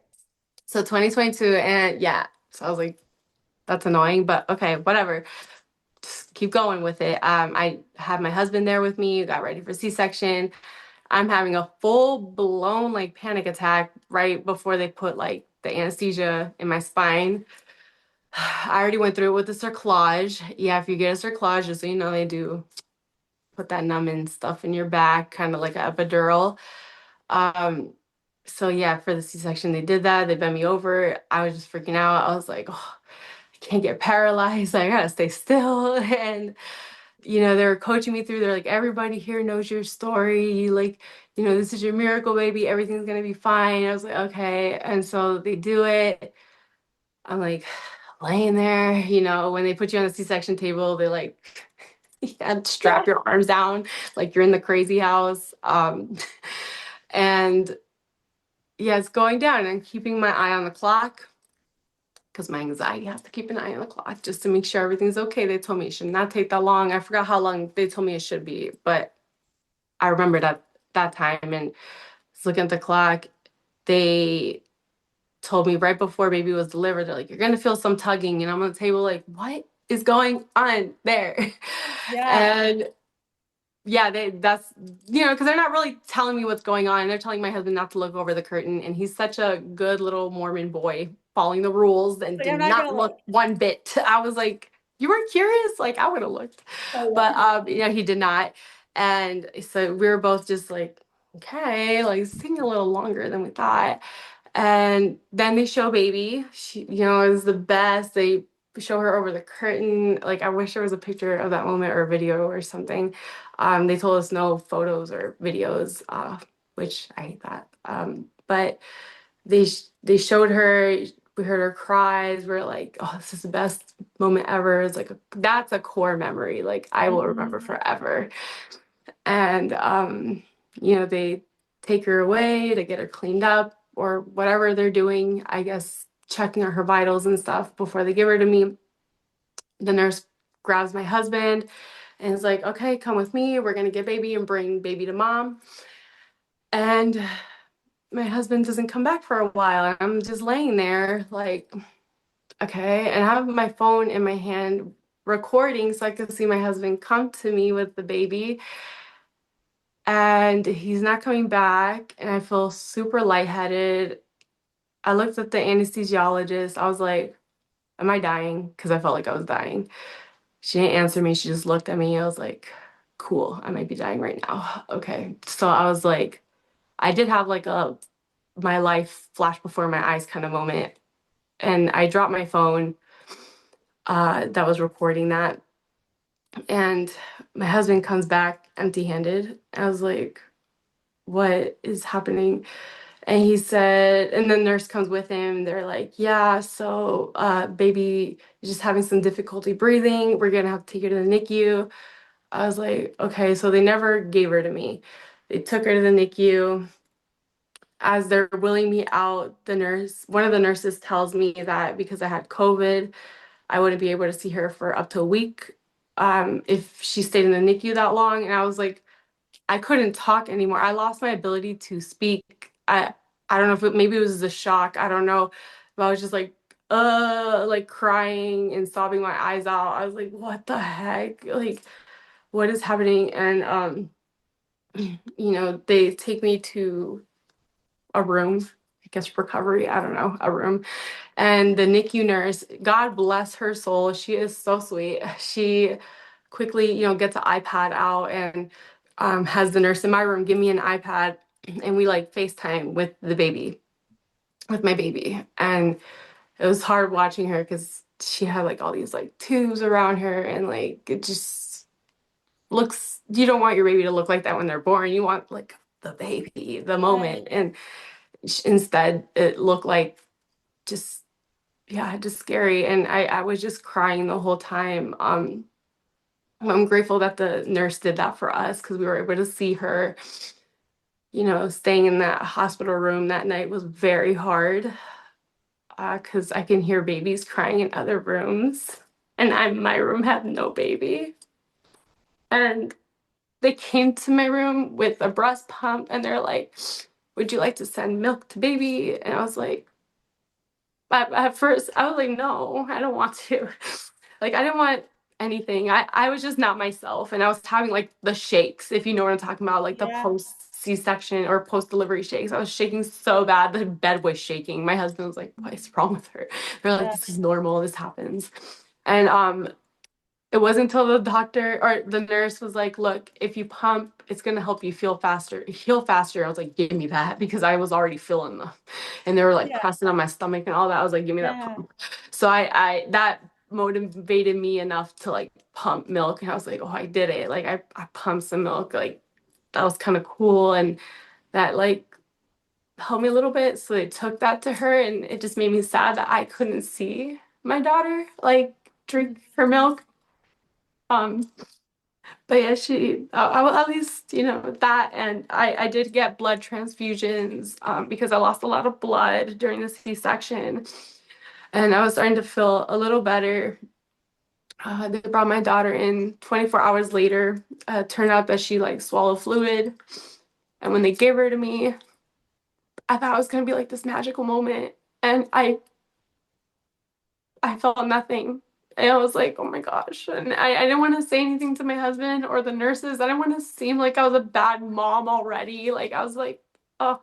So 2022, and yeah. So I was like, that's annoying, but okay, whatever. Just keep going with it. I had my husband there with me, got ready for C-section. I'm having a full blown like panic attack right before they put like the anesthesia in my spine. I already went through it with the cerclage. Yeah, if you get a cerclage, just so you know, they do put that numbing stuff in your back, kind of like an epidural. Um, so yeah, for the C-section, they did that. They bent me over. I was just freaking out. I was like, oh, I can't get paralyzed. I gotta stay still. And they were coaching me through. They're like, everybody here knows your story. Like, this is your miracle baby. Everything's gonna be fine. I was like, okay. And so they do it. I'm like laying there, when they put you on the C-section table, they like strap your arms down like you're in the crazy house. And yeah, it's going down, and I'm keeping my eye on the clock because my anxiety has to keep an eye on the clock just to make sure everything's okay. They told me it should not take that long. I forgot how long they told me it should be, but I remembered that time, and was looking at the clock. They told me right before baby was delivered, they're like, you're gonna feel some tugging, and I'm on the table like, what is going on there? Yeah. And yeah, that's because they're not really telling me what's going on. They're telling my husband not to look over the curtain, and he's such a good little Mormon boy, following the rules and Like, did I'm not not gonna look look. one bit. I was like, you were curious? Like I would have looked. Oh, But yeah. he did not. And so we were both just like, okay, like it's taking a little longer than we thought. And then they show baby. She, is the best. They show her over the curtain. Like I wish there was a picture of that moment or a video or something. They told us no photos or videos, which I hate that. But they showed her. We heard her cries. We are like, oh, this is the best moment ever. It's like that's a core memory. Like I will remember Mhm. forever. And they take her away to get her cleaned up or whatever they're doing, I guess checking on her vitals and stuff before they give her to me. The nurse grabs my husband and is like, okay, come with me. We're gonna get baby and bring baby to mom. And my husband doesn't come back for a while. And I'm just laying there like, okay. And I have my phone in my hand recording so I can see my husband come to me with the baby. And he's not coming back, and I feel super lightheaded. I looked at the anesthesiologist. I was like, am I dying? Because I felt like I was dying. She didn't answer me. She just looked at me. I was like, cool, I might be dying right now. Okay. So I was like, I did have like a my life flash before my eyes kind of moment. And I dropped my phone that was recording that. And my husband comes back empty-handed. I was like, what is happening? And he said, and the nurse comes with him. They're like, yeah, so baby is just having some difficulty breathing. We're gonna have to take her to the NICU. I was like, okay, so they never gave her to me. They took her to the NICU. as they're wheeling me out, one of the nurses tells me that because I had COVID, I wouldn't be able to see her for up to a week, if she stayed in the NICU that long. And I was like, I couldn't talk anymore. I lost my ability to speak. I don't know if maybe it was a shock. I don't know. But I was just like crying and sobbing my eyes out. I was like, what the heck? Like, what is happening? And they take me to a room, I guess recovery, I don't know, a room. And the NICU nurse, God bless her soul, she is so sweet. She quickly, gets an iPad out and has the nurse in my room give me an iPad, and we like FaceTime with my baby. And it was hard watching her because she had like all these like tubes around her, and like it just looks, you don't want your baby to look like that when they're born. You want like the baby, the moment. And instead it looked like just, yeah, just scary. And I was just crying the whole time. I'm grateful that the nurse did that for us because we were able to see her. Staying in that hospital room that night was very hard, because I can hear babies crying in other rooms, and my room had no baby. And they came to my room with a breast pump, and they're like, "Would you like to send milk to baby?" And I was like, at first, I was like, "No, I don't want to." Like, I didn't want anything. I was just not myself. And I was having like the shakes, if you know what I'm talking about, like the Yeah. post C-section or post delivery shakes. I was shaking so bad. The bed was shaking. My husband was like, "What is wrong with her?" They're like, Yeah. "This is normal. This happens." And it wasn't until the doctor or the nurse was like, "Look, if you pump, it's gonna help you heal faster." I was like, "Give me that," because I was already feeling them, and they were like Yeah. pressing on my stomach and all that. I was like, "Give me that Yeah. pump." So I that motivated me enough to like pump milk, and I was like, "Oh, I did it!" Like I pumped some milk, like that was kind of cool, and that like helped me a little bit. So they took that to her, and it just made me sad that I couldn't see my daughter like drink her milk. Um, but yeah, at least, that. And I did get blood transfusions, because I lost a lot of blood during the C-section, and I was starting to feel a little better. They brought my daughter in 24 hours later. Turned out that she like swallowed fluid. And when they gave her to me, I thought it was going to be like this magical moment. And I felt nothing. And I was like, oh my gosh. And I didn't want to say anything to my husband or the nurses. I didn't want to seem like I was a bad mom already. Like, I was like, oh,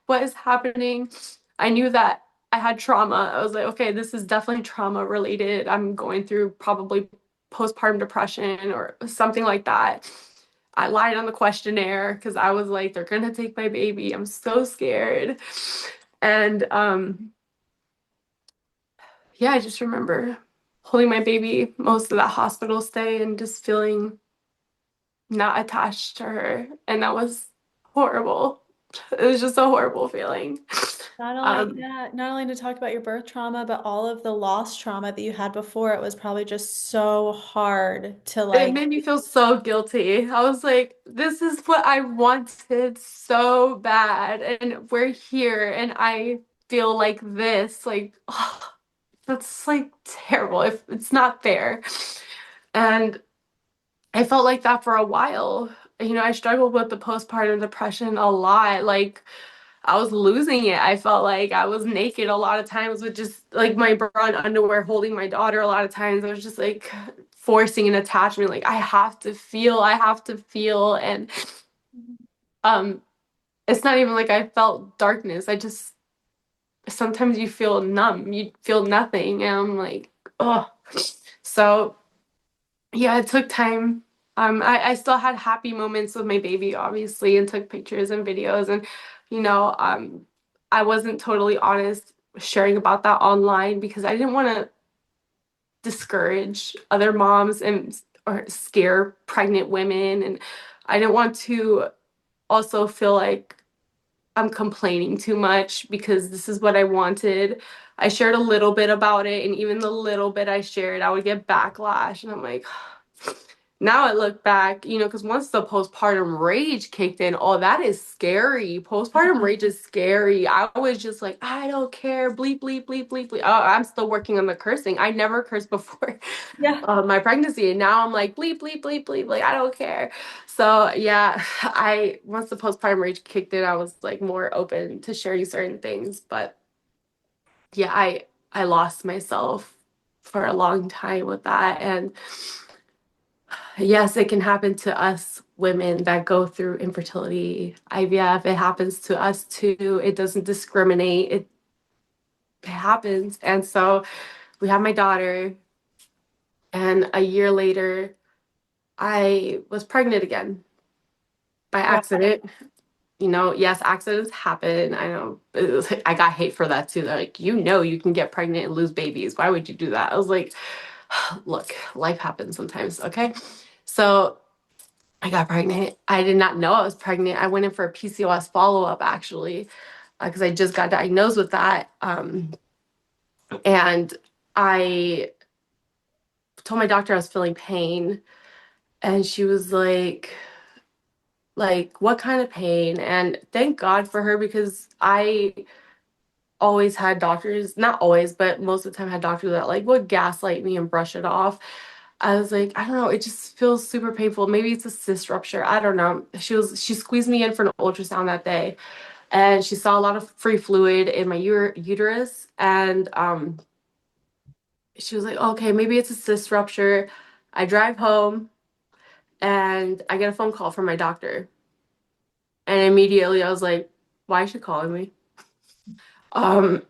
what is happening? I knew that I had trauma. I was like, okay, this is definitely trauma related. I'm going through probably postpartum depression or something like that. I lied on the questionnaire because I was like, they're gonna take my baby. I'm so scared. And yeah, I just remember holding my baby most of that hospital stay and just feeling not attached to her. And that was horrible. It was just a horrible feeling. Um, Not only to talk about your birth trauma, but all of the loss trauma that you had before, it was probably just so hard to it like, made me feel so guilty. I was like, this is what I wanted so bad. And we're here, and I feel like this. Like, oh, that's like terrible. If it's not fair. And I felt like that for a while. I struggled with the postpartum depression a lot. Like, I was losing it. I felt like I was naked a lot of times with just like my bra and underwear holding my daughter a lot of times. I was just like forcing an attachment. Like, I have to feel, I have to feel. And um it's not even like I felt darkness. I just sometimes you feel numb. You feel nothing. And I'm like, oh. So yeah, it took time. I still had happy moments with my baby, obviously, and took pictures and videos. And, I wasn't totally honest sharing about that online because I didn't want to discourage other moms and or scare pregnant women. And I didn't want to also feel like I'm complaining too much because this is what I wanted. I shared a little bit about it, and even the little bit I shared, I would get backlash. And I'm like, now I look back, you know, because once the postpartum rage kicked in, oh, that is scary. Postpartum rage is scary. I was just like, I don't care, bleep, bleep, bleep, bleep, bleep. Oh, I'm still working on the cursing. I never cursed before Yeah. my pregnancy, and now I'm like, bleep, bleep, bleep, bleep, like I don't care. So yeah, I once the postpartum rage kicked in, I was like more open to sharing certain things. But yeah, I lost myself for a long time with that, and yes, it can happen to us women that go through infertility, IVF. It happens to us too. It doesn't discriminate. It happens. And so we have my daughter, and a year later, I was pregnant again by Wow. accident. You know, yes, accidents happen. I know I got hate for that too. They're like, you know, you can get pregnant and lose babies. Why would you do that? I was like, look, life happens sometimes. Okay. So I got pregnant. I did not know I was pregnant. I went in for a PCOS follow-up actually, because I just got diagnosed with that. And I told my doctor I was feeling pain, and she was like, what kind of pain? And thank God for her, because I always had doctors, not always, but most of the time had doctors that like would gaslight me and brush it off. I was like, I don't know, it just feels super painful. Maybe it's a cyst rupture. I don't know. She squeezed me in for an ultrasound that day, and she saw a lot of free fluid in my uterus, and she was like, okay, maybe it's a cyst rupture. I drive home and I get a phone call from my doctor, and immediately I was like, why is she calling me? Um,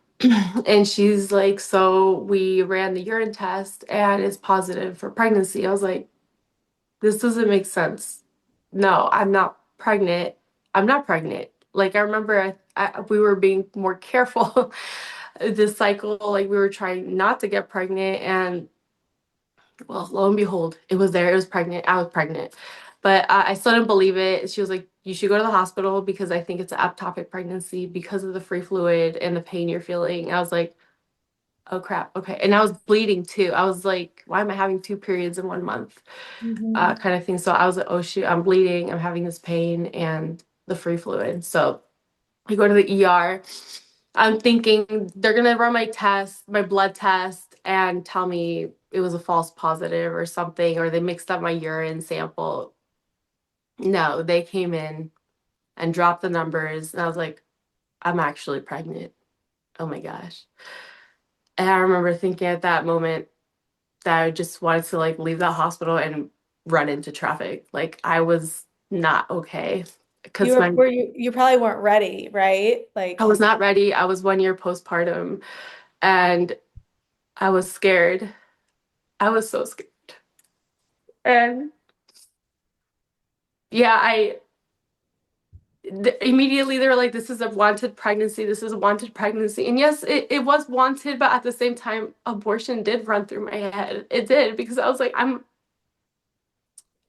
and she's like, so we ran the urine test and it's positive for pregnancy. I was like, this doesn't make sense. No, I'm not pregnant. I'm not pregnant. Like I remember we were being more careful this cycle, like we were trying not to get pregnant, and well, lo and behold, it was there. It was pregnant. I was pregnant. But I still didn't believe it. She was like, you should go to the hospital because I think it's an ectopic pregnancy because of the free fluid and the pain you're feeling. I was like, oh crap, okay. And I was bleeding too. I was like, why am I having 2 periods in 1 month? Mhm. Kind of thing. So I was like, oh shoot, I'm bleeding. I'm having this pain and the free fluid. So I go to the ER. I'm thinking they're gonna run my test, my blood test, and tell me it was a false positive or something, or they mixed up my urine sample. No, they came in and dropped the numbers, and I was like, I'm actually pregnant. Oh my gosh. And I remember thinking at that moment that I just wanted to like leave the hospital and run into traffic. Like I was not okay You because my were you probably weren't ready, right? I Like was not ready. I was 1 year postpartum, and I was scared. I was so scared. And yeah, immediately they were like, this is a wanted pregnancy. This is a wanted pregnancy. And yes, it was wanted, but at the same time, abortion did run through my head. It did, because I was like, I'm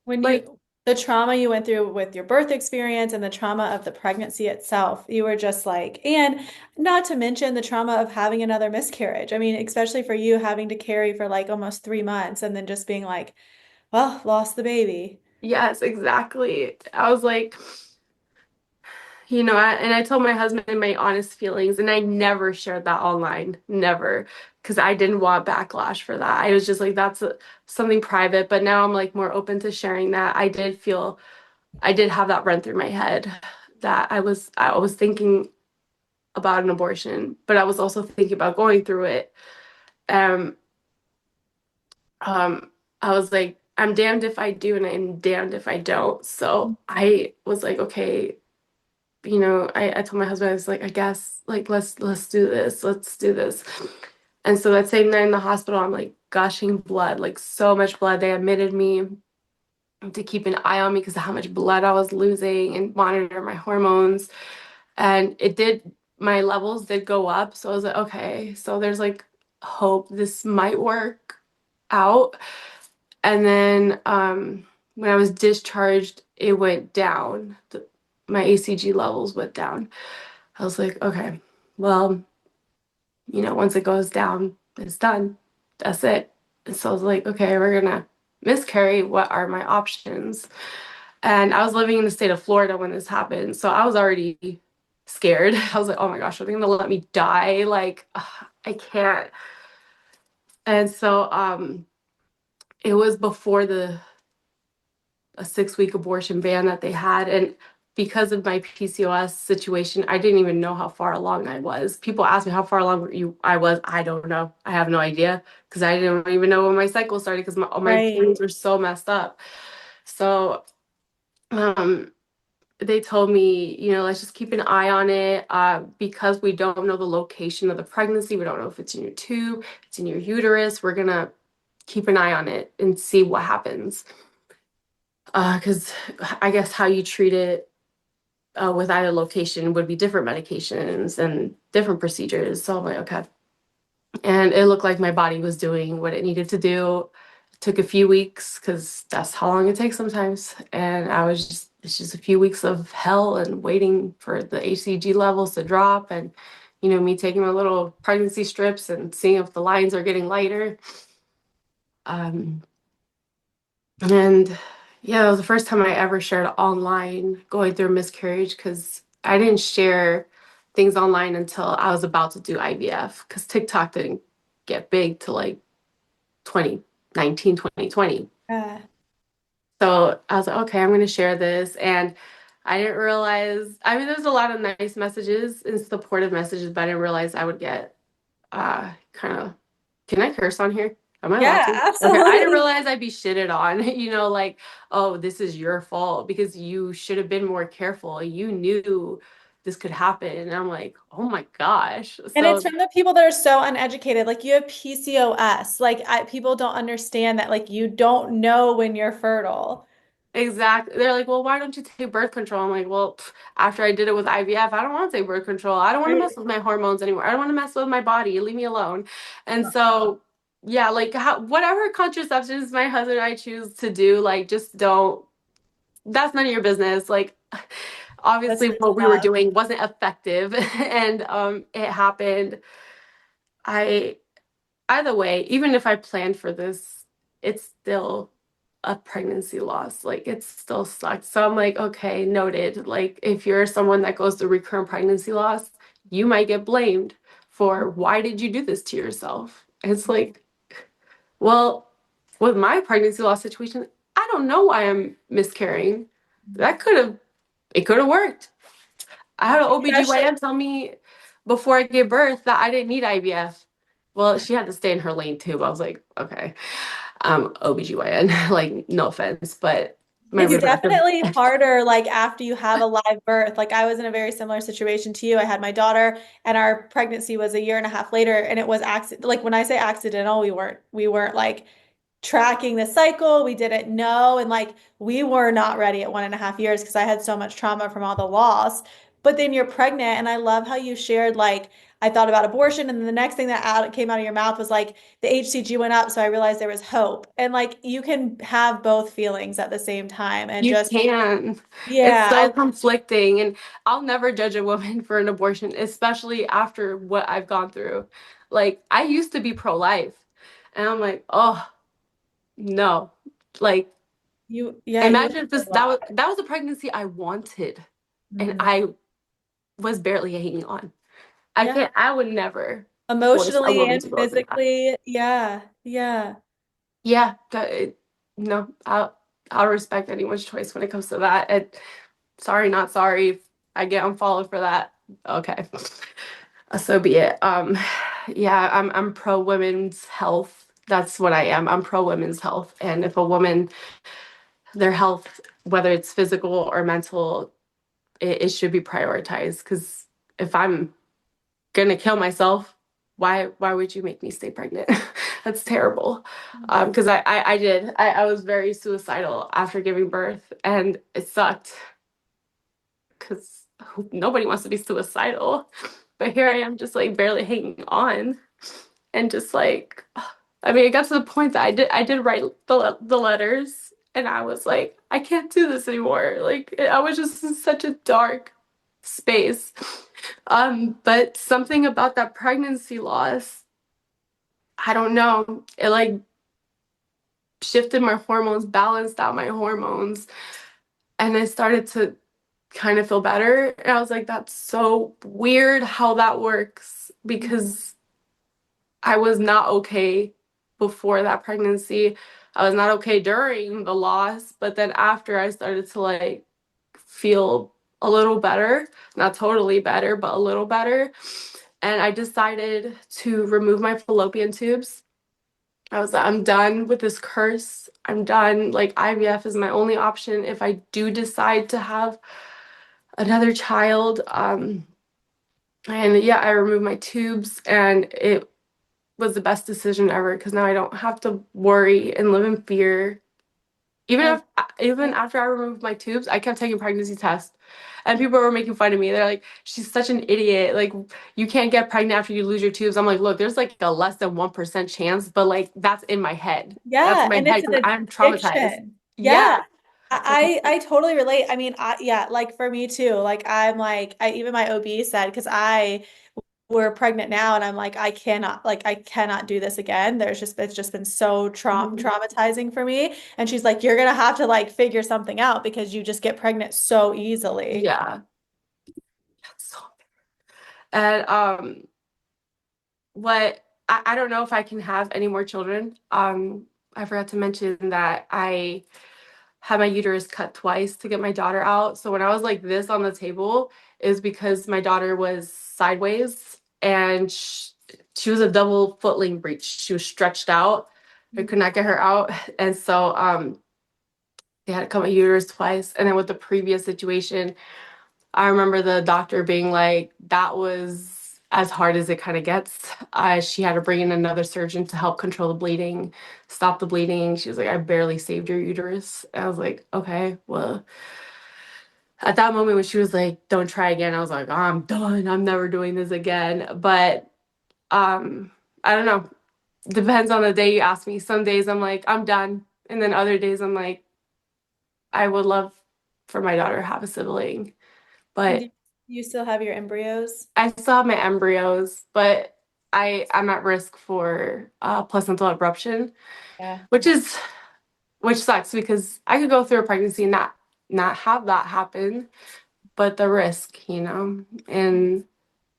when like, the trauma you went through with your birth experience and the trauma of the pregnancy itself, you were just like, and not to mention the trauma of having another miscarriage. I mean, especially for you having to carry for like almost 3 months and then just being like, well, lost the baby. yes, exactly. I was like, you know, and I told my husband my honest feelings, and I never shared that online, never, because I didn't want backlash for that. I was just like, that's something private. But now I'm like more open to sharing that. I did have that run through my head, that I was thinking about an abortion, but I was also thinking about going through it. Um, I was like, I'm damned if I do, and I'm damned if I don't. So I was like, okay, you know, I told my husband, I was like, I guess like let's do this. Let's do this. And so that same night in the hospital, I'm like gushing blood, like so much blood. They admitted me to keep an eye on me because of how much blood I was losing and monitor my hormones. And it did, my levels did go up. So I was like, okay, so there's like hope this might work out. And then when I was discharged, it went down. My ACG levels went down. I was like, okay, well, you know, once it goes down, it's done. That's it. And so I was like, okay, we're gonna miscarry, what are my options? And I was living in the state of Florida when this happened, so I was already scared. I was like, oh my gosh, are they gonna let me die? Like, ugh, I can't. And so it was before the a 6-week abortion ban that they had. And because of my PCOS situation, I didn't even know how far along I was. People ask me how far along I was. I don't know. I have no idea because I didn't even know when my cycle started because my Right. periods were so messed up. So um, they told me, let's just keep an eye on it because we don't know the location of the pregnancy. We don't know if it's in your tube, it's in your uterus. We're going to keep an eye on it and see what happens. Because I guess how you treat it with either location would be different medications and different procedures. So I'm like, okay. And it looked like my body was doing what it needed to do. It took a few weeks because that's how long it takes sometimes. And it's just a few weeks of hell and waiting for the HCG levels to drop and, me taking my little pregnancy strips and seeing if the lines are getting lighter. Um, And yeah, it was the first time I ever shared online going through a miscarriage because I didn't share things online until I was about to do IVF because TikTok didn't get big till like 2019, 2020. Yeah. So I was like, okay, I'm going to share this. And I didn't realize, I mean, there's a lot of nice messages and supportive messages, but I didn't realize I would get kind of, can I curse on here? Am I allowed Yeah, to? Okay, I didn't absolutely. realize I'd be shitted on, like, oh, this is your fault because you should have been more careful. You knew this could happen. And I'm like, oh my gosh. And it's So from the people that are so uneducated. Like you have PCOS. People don't understand that like you don't know when you're fertile. exactly. They're like, well, why don't you take birth control? I'm like, well, after I did it with IVF, I don't want to take birth control. I don't want to Right. mess with my hormones anymore. I don't want to mess with my body. Leave me alone. And so, yeah, like whatever contraceptions my husband and I choose to do, like, just don't, that's none of your business. Like, That's obviously, really what we were tough. doing wasn't effective, and it happened. I Either way, even if I planned for this, it's still a pregnancy loss. Like it still sucks. So I'm like, okay, noted. Like if you're someone that goes through recurrent pregnancy loss, you might get blamed for why did you do this to yourself? It's like, well, with my pregnancy loss situation, I don't know why I'm miscarrying. That could have it could have worked. I had an Especially, OBGYN tell me before I gave birth that I didn't need IVF. Well, she had to stay in her lane too. But I was like, okay, OBGYN, like no offense, but my it's reproductive. definitely harder like after you have a live birth. Like I was in a very similar situation to you. I had my daughter and our pregnancy was a year and a half later and it was accident like when I say accidental, we weren't like tracking the cycle. We didn't know. And like we were not ready at 1.5 years because I had so much trauma from all the loss. But then you're pregnant. And I love how you shared, like, I thought about abortion. And then the next thing that came out of your mouth was like, the HCG went up. So I realized there was hope. And like, you can have both feelings at the same time. And You just, can. It's yeah, so conflicting, and I'll never judge a woman for an abortion, especially after what I've gone through. Like I used to be pro-life, and I'm like, oh no, like you imagine went if through this a lot. that was a pregnancy I wanted, and Mhm. I was barely hanging on. Yeah. I would never force a Emotionally woman and to go through that. physically. Yeah. Yeah. Yeah, no, I'll respect anyone's choice when it comes to that. And sorry, not sorry. If I get unfollowed for that. Okay. So be it. Yeah, I'm pro women's health. That's what I am. I'm pro women's health. And if a woman, their health, whether it's physical or mental, it should be prioritized. Because if I'm gonna kill myself, why would you make me stay pregnant? That's terrible. Because I did. I was very suicidal after giving birth, and it sucked because nobody wants to be suicidal. But here I am, just like barely hanging on, and just like, I mean, it got to the point that I did write the letters, and I was like, I can't do this anymore. Like I was just in such a dark space. But something about that pregnancy loss, I don't know. It like shifted my hormones, balanced out my hormones, and I started to kind of feel better. And I was like, that's so weird how that works because I was not okay before that pregnancy. I was not okay during the loss, but then after I started to like feel a little better, not totally better, but a little better. And I decided to remove my fallopian tubes. I was like, I'm done with this curse. I'm done. Like, IVF is my only option if I do decide to have another child. And yeah, I removed my tubes, and it was the best decision ever because now I don't have to worry and live in fear. Even That's if, even after I removed my tubes, I kept taking pregnancy tests, and people were making fun of me. They're like, "She's such an idiot. Like, you can't get pregnant after you lose your tubes." I'm like, "Look, there's like a less than 1% chance, but like that's in my head. That's in yeah, my and head it's because an I'm traumatized." addiction. Yeah. Yeah. I totally relate. I mean, yeah, like for me too. Like I'm like I even my OB said because I we're pregnant now and I'm like I cannot do this again. There's just it's just been so Mhm. traumatizing for me. And she's like, you're gonna have to like figure something out because you just get pregnant so easily. Yeah. So, and what I don't know if I can have any more children. I forgot to mention that I had my uterus cut twice to get my daughter out. So when I was like this on the table is because my daughter was sideways and she was a double footling breech. She was stretched out. I could not get her out. And so they had to cut my uterus twice. And then with the previous situation, I remember the doctor being like, that was as hard as it kind of gets. She had to bring in another surgeon to help control the bleeding, stop the bleeding. She was like, I barely saved your uterus. I was like, okay, well, at that moment when she was like, don't try again, I was like, oh, I'm done. I'm never doing this again. But um, I don't know. Depends on the day you ask me. Some days I'm like, I'm done. And then other days I'm like, I would love for my daughter to have a sibling. And do But you still have your embryos? I still have my embryos, but I'm at risk for placental abruption, Yeah. which is which sucks because I could go through a pregnancy and not have that happen, but the risk, and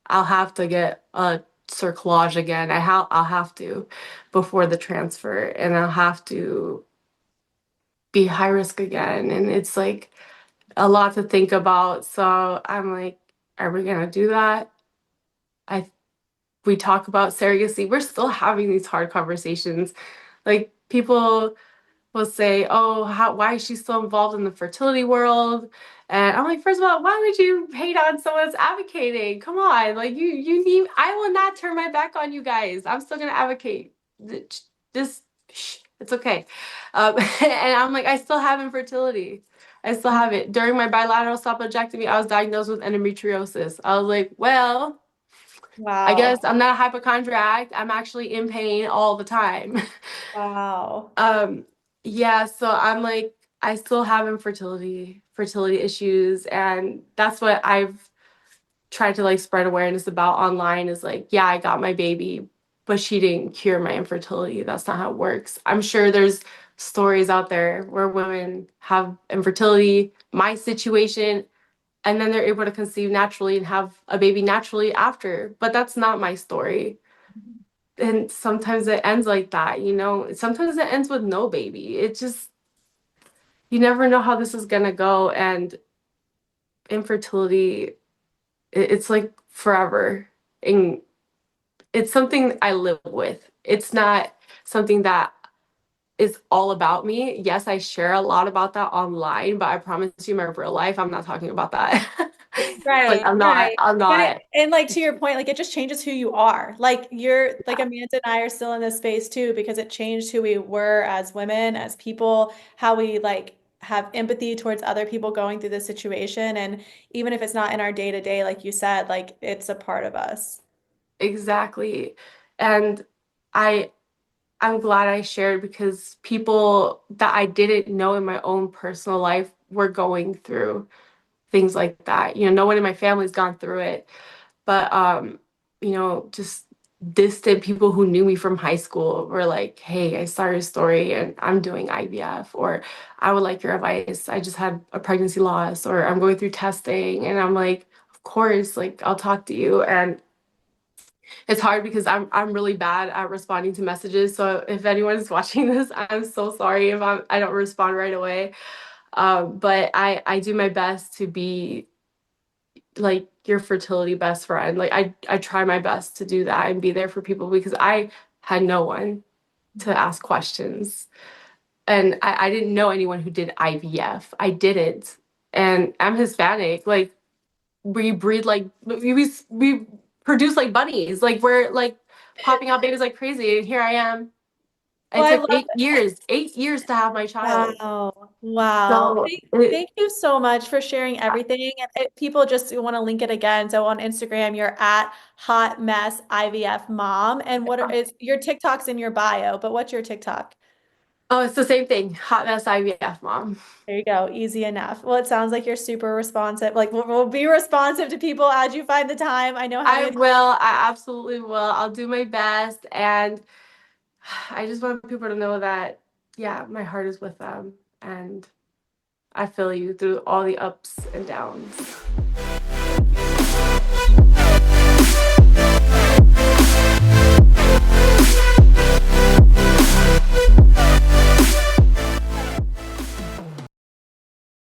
I'll have to get a cerclage again. I'll have to before the transfer, and I'll have to be high risk again, and it's like a lot to think about. So I'm like, are we gonna do that? I we talk about surrogacy, we're still having these hard conversations. Like people will say, "Oh, why is she still involved in the fertility world?" And I'm like, first of all, why would you hate on someone that's advocating? Come on, like you need. I will not turn my back on you guys. I'm still gonna advocate. Just it's okay. And I'm like, I still have infertility. I still have it. During my bilateral staphyloidectomy, I was diagnosed with endometriosis. I was like, well, I guess Wow. I'm not a hypochondriac. I'm actually in pain all the time. Wow. Um, yeah, so I'm like, I still have fertility issues, and that's what I've tried to like spread awareness about online is like, yeah, I got my baby, but she didn't cure my infertility. That's not how it works. I'm sure there's stories out there where women have infertility, my situation, and then they're able to conceive naturally and have a baby naturally after. But that's not my story. And sometimes it ends like that, Sometimes it ends with no baby. It just, you never know how this is gonna go. And infertility, it's like forever. And it's something I live with. It's not something that is all about me. Yes, I share a lot about that online, but I promise you, my real life, I'm not talking about that. Like Right, I'm not, right. I'm not. And like to your point, like it just changes who you are. Like you're like Amanda and I are still in this space too because it changed who we were as women, as people, how we like have empathy towards other people going through this situation. And even if it's not in our day to day, like you said, like it's a part of us. Exactly. And I I'm glad I shared because people that I didn't know in my own personal life were going through things like that. No one in my family's gone through it, but just distant people who knew me from high school were like, hey, I saw your story and I'm doing IVF, or I would like your advice. I just had a pregnancy loss, or I'm going through testing. And I'm like, of course, like I'll talk to you. And it's hard because I'm really bad at responding to messages. So if anyone's watching this, I'm so sorry if I don't respond right away. But I do my best to be like your fertility best friend. Like I try my best to do that and be there for people because I had no one to ask questions. And I didn't know anyone who did IVF. I didn't. And I'm Hispanic. Like we breed like we produce like bunnies. Like we're like popping out babies like crazy. And here I am. Well, It I took love 8 years to have my child. Wow. Wow. So Thank you so much for sharing everything. And people just want to link it again. So on Instagram, you're at Hot Mess IVF Mom. And is your TikTok's in your bio, but what's your TikTok? oh, it's the same thing. Hot mess IVF mom. There you go. Easy enough. Well, it sounds like you're super responsive. Like we'll be responsive to people as you find the time. I know I having will. I absolutely will. I'll do my best. And I just want people to know that, yeah, my heart is with them. And I feel you through all the ups and downs.